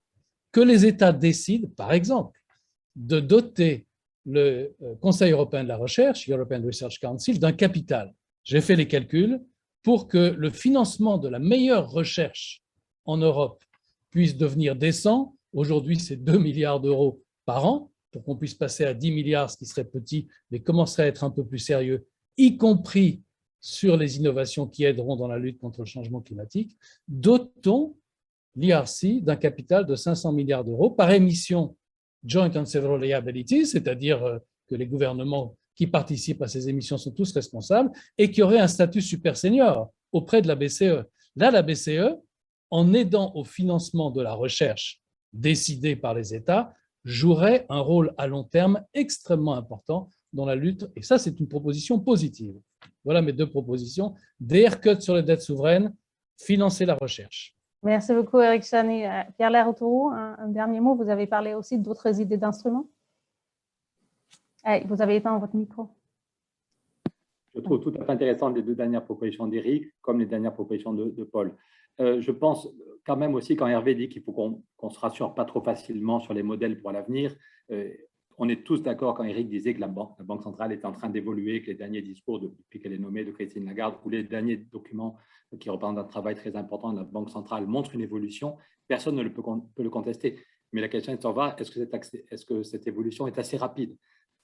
que les États décident, par exemple, de doter le Conseil européen de la recherche, European Research Council, d'un capital. J'ai fait les calculs pour que le financement de la meilleure recherche en Europe puisse devenir décent. Aujourd'hui, c'est 2 milliards d'euros par an, pour qu'on puisse passer à 10 milliards, ce qui serait petit, mais commencerait à être un peu plus sérieux, y compris sur les innovations qui aideront dans la lutte contre le changement climatique. Dotons l'IRC d'un capital de 500 milliards d'euros par émission joint and several liabilities, c'est-à-dire que les gouvernements qui participent à ces émissions sont tous responsables, et qui aurait un statut super senior auprès de la BCE. Là, la BCE, en aidant au financement de la recherche décidée par les États, jouerait un rôle à long terme extrêmement important dans la lutte, et ça, c'est une proposition positive. Voilà mes deux propositions, des haircuts sur les dettes souveraines financer la recherche. Merci beaucoup, Eric Chani. Pierre Laroutourou, un dernier mot. Vous avez parlé aussi d'autres idées d'instruments. Vous avez éteint votre micro. Je trouve tout à fait intéressant les deux dernières propositions d'Éric, comme les dernières propositions de Paul. Je pense quand même aussi, quand Hervé dit qu'il faut qu'on ne se rassure pas trop facilement sur les modèles pour l'avenir, on est tous d'accord quand Éric disait que la Banque centrale est en train d'évoluer, que les derniers discours depuis qu'elle est nommée de Christine Lagarde ou les derniers documents qui représentent un travail très important de la Banque centrale montrent une évolution. Personne ne peut le contester. Mais la question est de savoir, est-ce que cette évolution est assez rapide?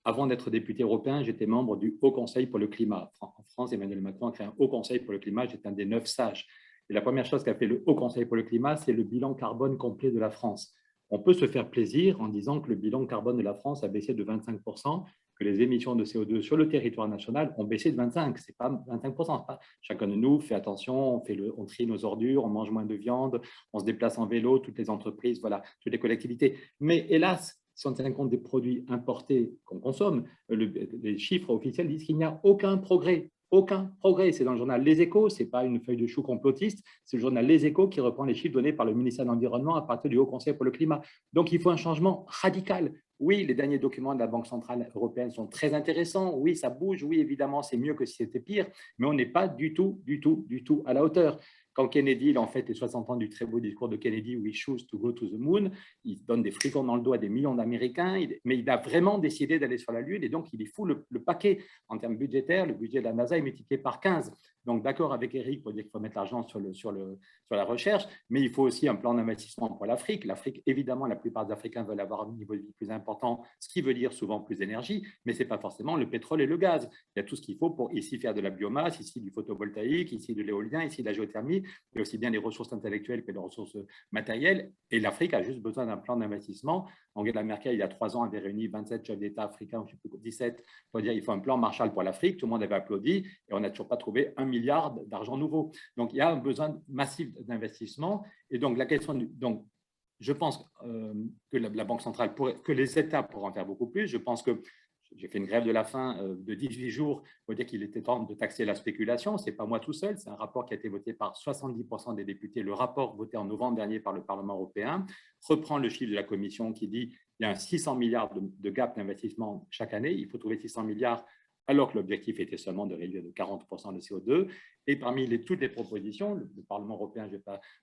Avant d'être député européen, j'étais membre du Haut Conseil pour le climat. En France, Emmanuel Macron a créé un Haut Conseil pour le climat. J'étais un des 9 sages. Et la première chose qu'a fait le Haut Conseil pour le climat, c'est le bilan carbone complet de la France. On peut se faire plaisir en disant que le bilan carbone de la France a baissé de 25%, que les émissions de CO2 sur le territoire national ont baissé de 25%. Ce n'est pas 25%. Chacun de nous fait attention, on trie nos ordures, on mange moins de viande, on se déplace en vélo, toutes les entreprises, voilà, toutes les collectivités. Mais hélas, si on tient compte des produits importés qu'on consomme, les chiffres officiels disent qu'il n'y a aucun progrès. Aucun progrès. C'est dans le journal Les Échos, ce n'est pas une feuille de chou complotiste, c'est le journal Les Échos qui reprend les chiffres donnés par le ministère de l'Environnement à partir du Haut Conseil pour le climat. Donc, il faut un changement radical. Oui, les derniers documents de la Banque centrale européenne sont très intéressants. Oui, ça bouge. Oui, évidemment, c'est mieux que si c'était pire, mais on n'est pas du tout à la hauteur. Quand Kennedy, en fait, les 60 ans du très beau discours de Kennedy, We choose to go to the moon, il donne des frictions dans le dos à des millions d'Américains, mais il a vraiment décidé d'aller sur la Lune et donc il est fou le paquet en termes budgétaires. Le budget de la NASA est multiplié par 15. Donc, d'accord avec Eric pour dire qu'il faut mettre l'argent sur la recherche, mais il faut aussi un plan d'investissement pour l'Afrique. L'Afrique, évidemment, la plupart des Africains veulent avoir un niveau de vie plus important, ce qui veut dire souvent plus d'énergie, mais ce n'est pas forcément le pétrole et le gaz. Il y a tout ce qu'il faut pour ici faire de la biomasse, ici du photovoltaïque, ici de l'éolien, ici de la géothermie, et aussi bien les ressources intellectuelles que les ressources matérielles. Et l'Afrique a juste besoin d'un plan d'investissement. Angela Merkel, il y a 3 ans, avait réuni 27 chefs d'État africains, je ne sais plus, 17, pour dire qu'il faut un plan Marshall pour l'Afrique. Tout le monde avait applaudi et on n'a toujours pas trouvé 1 milliard d'argent nouveau. Donc, il y a un besoin massif d'investissement. Et donc, la question donc, je pense que la Banque centrale, que les États pourraient en faire beaucoup plus. Je pense que j'ai fait une grève de la faim de 18 jours pour dire qu'il était temps de taxer la spéculation. Ce n'est pas moi tout seul, c'est un rapport qui a été voté par 70% des députés. Le rapport voté en novembre dernier par le Parlement européen reprend le chiffre de la Commission qui dit qu'il y a un 600 milliards de gap d'investissement chaque année. Il faut trouver 600 milliards alors que l'objectif était seulement de réduire de 40% le CO2. Et parmi toutes les propositions, le Parlement européen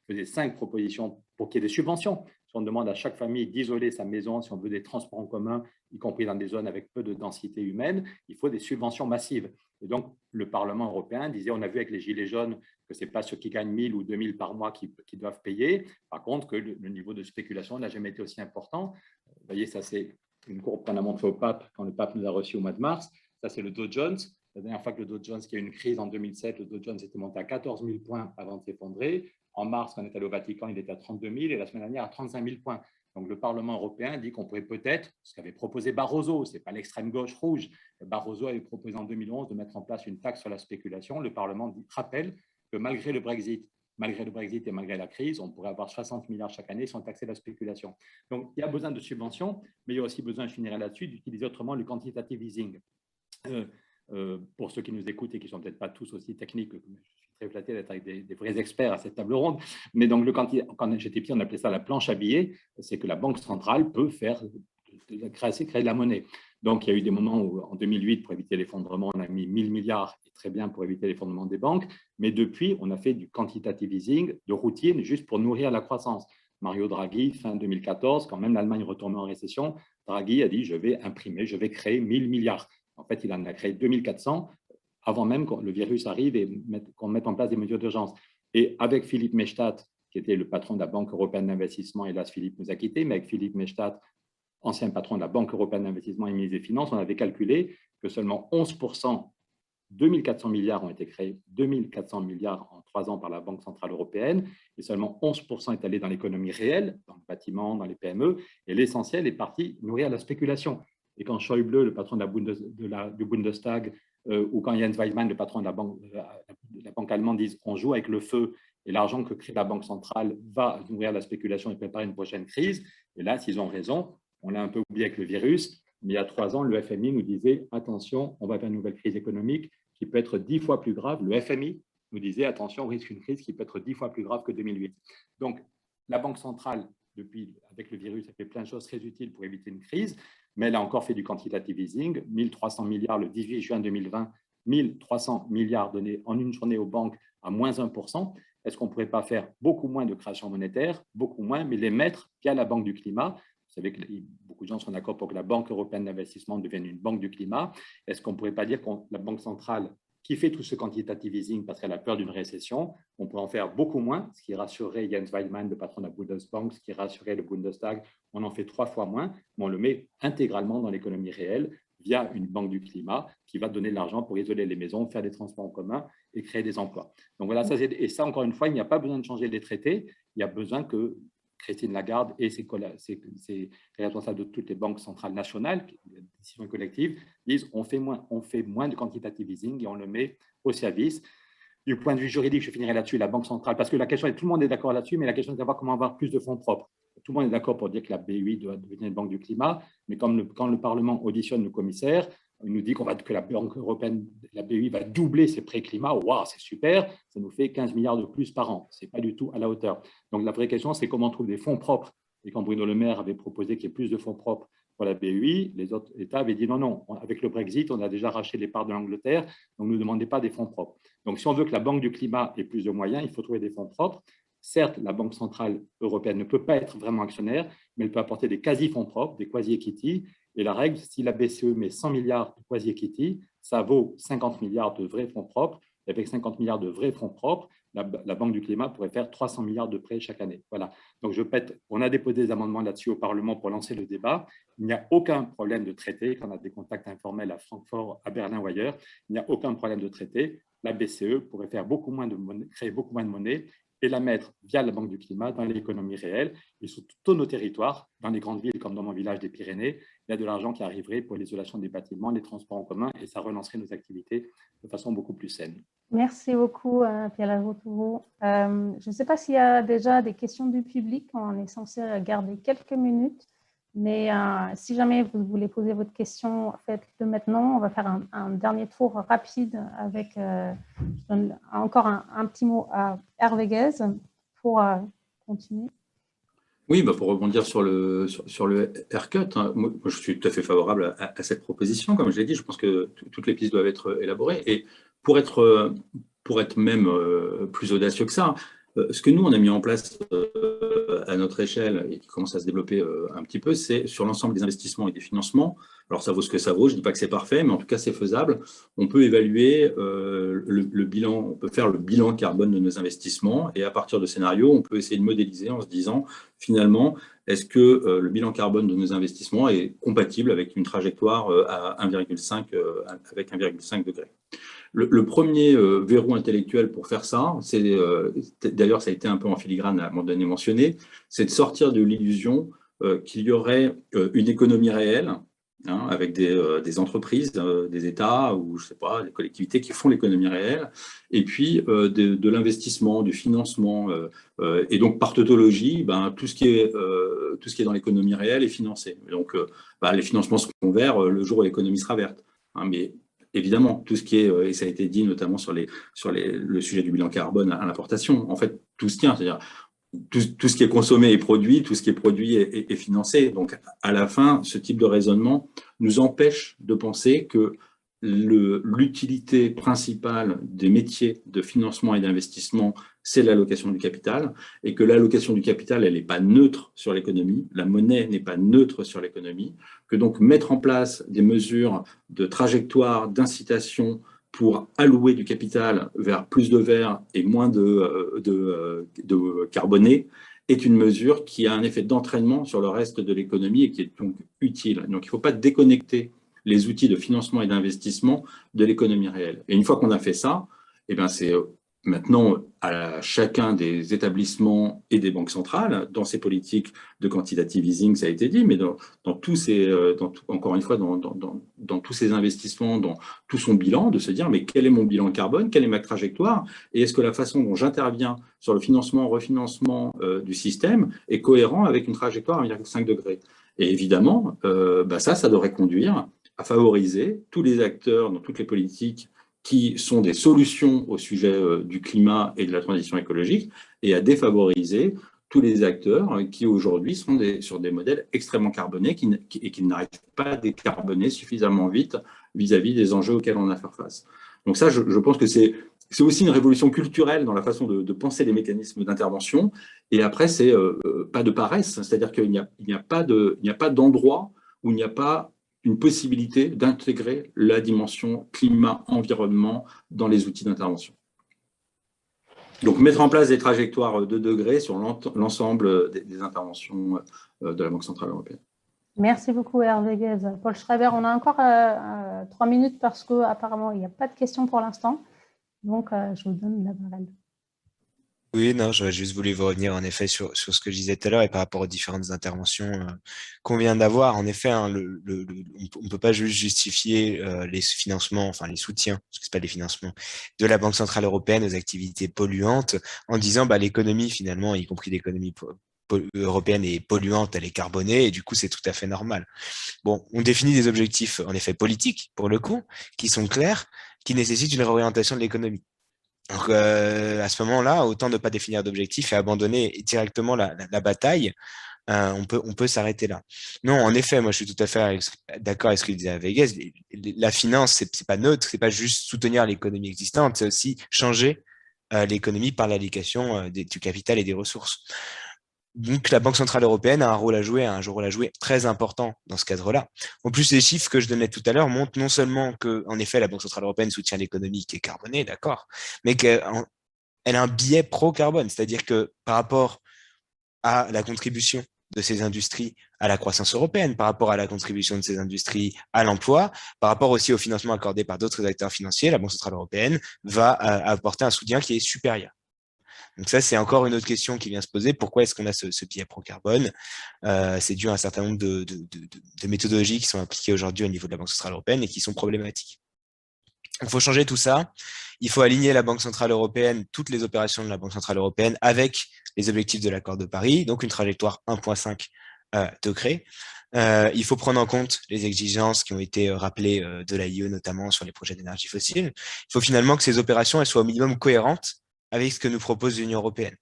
faisait 5 propositions pour qu'il y ait des subventions. Si on demande à chaque famille d'isoler sa maison, si on veut des transports en commun, y compris dans des zones avec peu de densité humaine, il faut des subventions massives. Et donc, le Parlement européen disait, on a vu avec les Gilets jaunes que ce n'est pas ceux qui gagnent 1 000 ou 2 000 par mois qui doivent payer. Par contre, que le niveau de spéculation n'a jamais été aussi important. Vous voyez, ça c'est une courbe qu'on a montrée au pape quand le pape nous a reçus au mois de mars. Ça, c'est le Dow Jones. La dernière fois que le Dow Jones, qui a eu une crise en 2007, le Dow Jones était monté à 14 000 points avant de s'effondrer. En mars, quand on est allé au Vatican, il était à 32 000 et la semaine dernière à 35 000 points. Donc, le Parlement européen dit qu'on pourrait peut-être, ce qu'avait proposé Barroso, ce n'est pas l'extrême gauche rouge, Barroso avait proposé en 2011 de mettre en place une taxe sur la spéculation. Le Parlement rappelle que malgré le Brexit et malgré la crise, on pourrait avoir 60 milliards chaque année sans taxer la spéculation. Donc, il y a besoin de subventions, mais il y a aussi besoin, je finirai là-dessus, d'utiliser autrement le quantitative easing. Pour ceux qui nous écoutent et qui ne sont peut-être pas tous aussi techniques, je suis très flatté d'être avec des vrais experts à cette table ronde, mais donc quand j'étais petit, on appelait ça la planche à billets, c'est que la Banque centrale peut créer de la monnaie. Donc, il y a eu des moments où, en 2008, pour éviter l'effondrement, on a mis 1 000 milliards, et très bien pour éviter l'effondrement des banques, mais depuis, on a fait du quantitative easing, de routine, juste pour nourrir la croissance. Mario Draghi, fin 2014, quand même l'Allemagne retournait en récession, Draghi a dit, je vais créer 1 000 milliards. En fait, il en a créé 2 400 avant même que le virus arrive et qu'on mette en place des mesures d'urgence. Et avec Philippe Maystadt, qui était le patron de la Banque européenne d'investissement, hélas, Philippe nous a quittés, mais avec Philippe Maystadt, ancien patron de la Banque européenne d'investissement et ministre des Finances, on avait calculé que seulement 11%, 2 400 milliards ont été créés, 2 400 milliards en 3 ans par la Banque centrale européenne, et seulement 11% est allé dans l'économie réelle, dans le bâtiment, dans les PME, et l'essentiel est parti nourrir la spéculation. Et quand Schäuble, le patron du Bundestag, ou quand Jens Weidmann, le patron de la banque allemande, disent on joue avec le feu et l'argent que crée la Banque centrale va nourrir la spéculation et préparer une prochaine crise. Et là, s'ils ont raison, on l'a un peu oublié avec le virus, mais il y a 3 ans, le FMI nous disait attention, on va vers une nouvelle crise économique qui peut être 10 fois plus grave. Le FMI, nous disait, attention, on risque une crise qui peut être 10 fois plus grave que 2008. Donc, la Banque centrale, avec le virus, a fait plein de choses très utiles pour éviter une crise, mais elle a encore fait du quantitative easing, 1300 milliards le 18 juin 2020, 1300 milliards donnés en une journée aux banques à moins 1%. Est-ce qu'on ne pourrait pas faire beaucoup moins de création monétaire, beaucoup moins, mais les mettre via la Banque du climat? Vous savez que beaucoup de gens sont d'accord pour que la Banque européenne d'investissement devienne une banque du climat. Est-ce qu'on ne pourrait pas dire que la Banque centrale, qui fait tout ce quantitative easing parce qu'elle a peur d'une récession, on pourrait en faire beaucoup moins, ce qui rassurerait Jens Weidmann, le patron de la Bundesbank, ce qui rassurerait le Bundestag. On en fait 3 fois moins, mais on le met intégralement dans l'économie réelle via une banque du climat qui va donner de l'argent pour isoler les maisons, faire des transports en commun et créer des emplois. Donc voilà, et ça, encore une fois, il n'y a pas besoin de changer les traités, il y a besoin que Christine Lagarde et ses responsables de toutes les banques centrales nationales, les décisions collectives, disent on fait moins de quantitative easing et on le met au service. Du point de vue juridique, je finirai là-dessus, la Banque centrale, parce que la question est, tout le monde est d'accord là-dessus, mais la question est de savoir comment avoir plus de fonds propres. Tout le monde est d'accord pour dire que la BEI doit devenir une banque du climat, mais quand le Parlement auditionne le commissaire, il nous dit que la Banque européenne, la BEI va doubler ses prêts climat. Waouh, c'est super, ça nous fait 15 milliards de plus par an. Ce n'est pas du tout à la hauteur. Donc la vraie question, c'est comment on trouve des fonds propres. Et quand Bruno Le Maire avait proposé qu'il y ait plus de fonds propres pour la BEI, les autres États avaient dit non, avec le Brexit, on a déjà racheté les parts de l'Angleterre, donc ne nous demandez pas des fonds propres. Donc si on veut que la Banque du climat ait plus de moyens, il faut trouver des fonds propres. Certes, la Banque centrale européenne ne peut pas être vraiment actionnaire, mais elle peut apporter des quasi-fonds propres, des quasi-equity. Et la règle, si la BCE met 100 milliards de quasi-equity, ça vaut 50 milliards de vrais fonds propres. Et avec 50 milliards de vrais fonds propres, la Banque du climat pourrait faire 300 milliards de prêts chaque année. Voilà. Donc, on a déposé des amendements là-dessus au Parlement pour lancer le débat. Il n'y a aucun problème de traité. Quand on a des contacts informels à Francfort, à Berlin ou ailleurs, il n'y a aucun problème de traité. La BCE pourrait faire créer beaucoup moins de monnaie et la mettre via la Banque du climat dans l'économie réelle et sur tous nos territoires, dans les grandes villes comme dans mon village des Pyrénées, il y a de l'argent qui arriverait pour l'isolation des bâtiments, les transports en commun et ça relancerait nos activités de façon beaucoup plus saine. Merci beaucoup, Pierre Laroutourou. Je ne sais pas s'il y a déjà des questions du public. On est censé garder quelques minutes. Mais si jamais vous voulez poser votre question, faites-le maintenant. On va faire un dernier tour rapide avec je donne encore un petit mot à Hervé Guez pour continuer. Oui, pour rebondir sur le haircut, hein, moi, je suis tout à fait favorable à cette proposition. Comme je l'ai dit, je pense que toutes les pistes doivent être élaborées. Et pour être même plus audacieux que ça, ce que nous, on a mis en place à notre échelle et qui commence à se développer un petit peu, c'est sur l'ensemble des investissements et des financements. Alors, ça vaut ce que ça vaut. Je ne dis pas que c'est parfait, mais en tout cas, c'est faisable. On peut évaluer le bilan, on peut faire le bilan carbone de nos investissements et à partir de scénarios, on peut essayer de modéliser en se disant, finalement, est-ce que le bilan carbone de nos investissements est compatible avec une trajectoire à 1,5 avec 1,5 degré. Le premier verrou intellectuel pour faire ça, d'ailleurs ça a été un peu en filigrane à un moment donné mentionné, c'est de sortir de l'illusion qu'il y aurait une économie réelle, hein, avec des entreprises, des États ou je sais pas, des collectivités qui font l'économie réelle, et puis de l'investissement, du financement, et donc par tautologie, tout ce qui est dans l'économie réelle est financé. Donc les financements seront verts le jour où l'économie sera verte, hein, mais évidemment, tout ce qui est, et ça a été dit notamment sur le sujet du bilan carbone à l'importation, en fait, tout se tient, c'est-à-dire tout ce qui est consommé est produit, tout ce qui est produit est financé. Donc, à la fin, ce type de raisonnement nous empêche de penser que l'utilité principale des métiers de financement et d'investissement, c'est l'allocation du capital, et que l'allocation du capital, elle n'est pas neutre sur l'économie, la monnaie n'est pas neutre sur l'économie, que donc mettre en place des mesures de trajectoire, d'incitation pour allouer du capital vers plus de vert et moins de carboné est une mesure qui a un effet d'entraînement sur le reste de l'économie et qui est donc utile. Donc il ne faut pas déconnecter les outils de financement et d'investissement de l'économie réelle. Et une fois qu'on a fait ça, c'est maintenant à chacun des établissements et des banques centrales, dans ces politiques de quantitative easing, ça a été dit, mais encore une fois, dans tous ces investissements, dans tout son bilan, de se dire, mais quel est mon bilan carbone, quelle est ma trajectoire, et est-ce que la façon dont j'interviens sur le financement, refinancement du système est cohérent avec une trajectoire à 1,5 degré. Et évidemment, ça devrait conduire à favoriser tous les acteurs dans toutes les politiques qui sont des solutions au sujet du climat et de la transition écologique, et à défavoriser tous les acteurs qui aujourd'hui sont sur des modèles extrêmement carbonés et qui n'arrivent pas à décarboner suffisamment vite vis-à-vis des enjeux auxquels on a à faire face. Donc ça, je pense que c'est aussi une révolution culturelle dans la façon de penser les mécanismes d'intervention. Et après, c'est pas de paresse, c'est-à-dire qu'il n'y a pas d'endroit où il n'y a pas une possibilité d'intégrer la dimension climat-environnement dans les outils d'intervention. Donc, mettre en place des trajectoires de degrés sur l'ensemble des interventions de la Banque centrale européenne. Merci beaucoup, Hervé Guez. Paul Schreiber, on a encore 3 minutes parce qu'apparemment, il n'y a pas de questions pour l'instant. Donc, je vous donne la parole. Oui, non, j'aurais juste voulu vous revenir en effet sur ce que je disais tout à l'heure et par rapport aux différentes interventions qu'on vient d'avoir. En effet, hein, on ne peut pas juste justifier les financements, enfin les soutiens, parce que c'est pas des financements, de la Banque centrale européenne aux activités polluantes en disant bah, l'économie finalement, y compris l'économie européenne est polluante, elle est carbonée et du coup c'est tout à fait normal. Bon, on définit des objectifs en effet politiques pour le coup, qui sont clairs, qui nécessitent une réorientation de l'économie. Donc, à ce moment-là, autant ne pas définir d'objectifs et abandonner directement la bataille. On peut s'arrêter là. Non, en effet, moi je suis tout à fait d'accord avec ce qu'il disait à Vegas. La finance, c'est pas neutre, c'est pas juste soutenir l'économie existante, c'est aussi changer l'économie par l'allocation du capital et des ressources. Donc, la Banque centrale européenne a un rôle à jouer très important dans ce cadre-là. En plus, les chiffres que je donnais tout à l'heure montrent non seulement que, en effet, la Banque centrale européenne soutient l'économie qui est carbonée, d'accord, mais qu'elle a un biais pro-carbone, c'est-à-dire que par rapport à la contribution de ces industries à la croissance européenne, par rapport à la contribution de ces industries à l'emploi, par rapport aussi au financement accordé par d'autres acteurs financiers, la Banque centrale européenne va apporter un soutien qui est supérieur. Donc ça, c'est encore une autre question qui vient se poser. Pourquoi est-ce qu'on a ce biais pro-carbone? C'est dû à un certain nombre de méthodologies qui sont appliquées aujourd'hui au niveau de la Banque centrale européenne et qui sont problématiques. Il faut changer tout ça. Il faut aligner la Banque centrale européenne, toutes les opérations de la Banque centrale européenne avec les objectifs de l'accord de Paris, donc une trajectoire 1,5 degrés. Il faut prendre en compte les exigences qui ont été rappelées de l'AIE, notamment sur les projets d'énergie fossile. Il faut finalement que ces opérations elles soient au minimum cohérentes avec ce que nous propose l'Union européenne.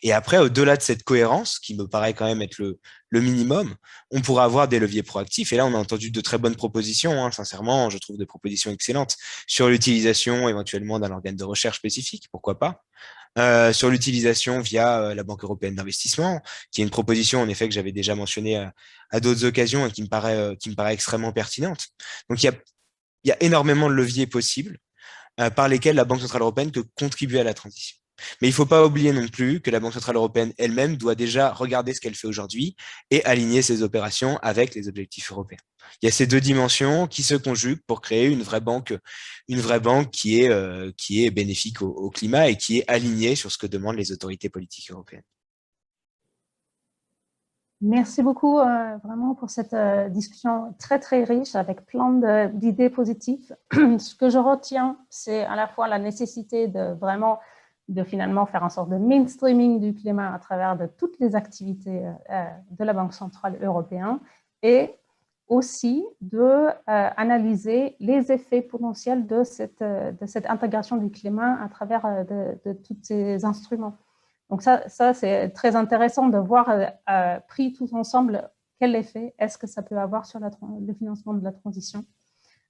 Et après, au-delà de cette cohérence, qui me paraît quand même être le minimum, on pourra avoir des leviers proactifs. Et là, on a entendu de très bonnes propositions, hein, sincèrement, je trouve des propositions excellentes, sur l'utilisation éventuellement d'un organe de recherche spécifique, pourquoi pas, sur l'utilisation via la Banque européenne d'investissement, qui est une proposition, en effet, que j'avais déjà mentionnée à d'autres occasions et qui me paraît extrêmement pertinente. Donc, il y a énormément de leviers possibles par lesquels la Banque centrale européenne peut contribuer à la transition. Mais il ne faut pas oublier non plus que la Banque centrale européenne elle-même doit déjà regarder ce qu'elle fait aujourd'hui et aligner ses opérations avec les objectifs européens. Il y a ces deux dimensions qui se conjuguent pour créer une vraie banque qui est bénéfique au climat et qui est alignée sur ce que demandent les autorités politiques européennes. Merci beaucoup vraiment pour cette discussion très, très riche avec plein d'idées positives. Ce que je retiens, c'est à la fois la nécessité de finalement faire en sorte de mainstreaming du climat à travers de toutes les activités de la Banque centrale européenne et aussi d'analyser les effets potentiels de cette intégration du climat à travers de tous ces instruments. Donc ça c'est très intéressant de voir pris tous ensemble quel effet est-ce que ça peut avoir sur le financement de la transition.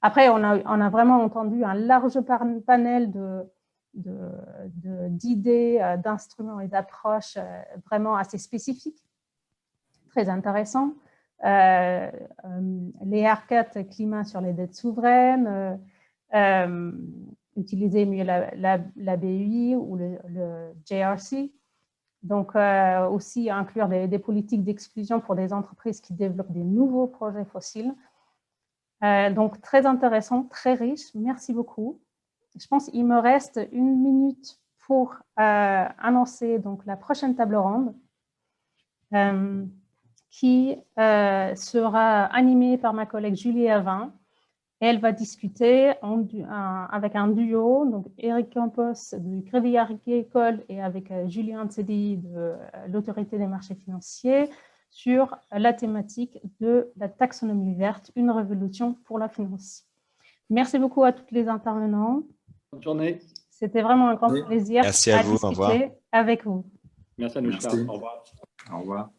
Après, on a vraiment entendu un large panel d'idées, d'instruments et d'approches vraiment assez spécifiques, très intéressants. Les haircuts climat sur les dettes souveraines, utiliser mieux la BEI ou le JRC. Donc, aussi inclure des politiques d'exclusion pour des entreprises qui développent des nouveaux projets fossiles. Donc, très intéressant, très riche. Merci beaucoup. Je pense qu'il me reste 1 minute pour annoncer donc, la prochaine table ronde qui sera animée par ma collègue Julie Avin. Elle va discuter avec un duo, donc Eric Campos du Crédit Agricole et avec Julien Tsedi de l'Autorité des marchés financiers sur la thématique de la taxonomie verte, une révolution pour la finance. Merci beaucoup à tous les intervenants. Bonne journée. C'était vraiment un grand Oui. plaisir Merci à vous, au revoir. discuter avec vous. Merci Anouchka. Merci. Au revoir. Au revoir.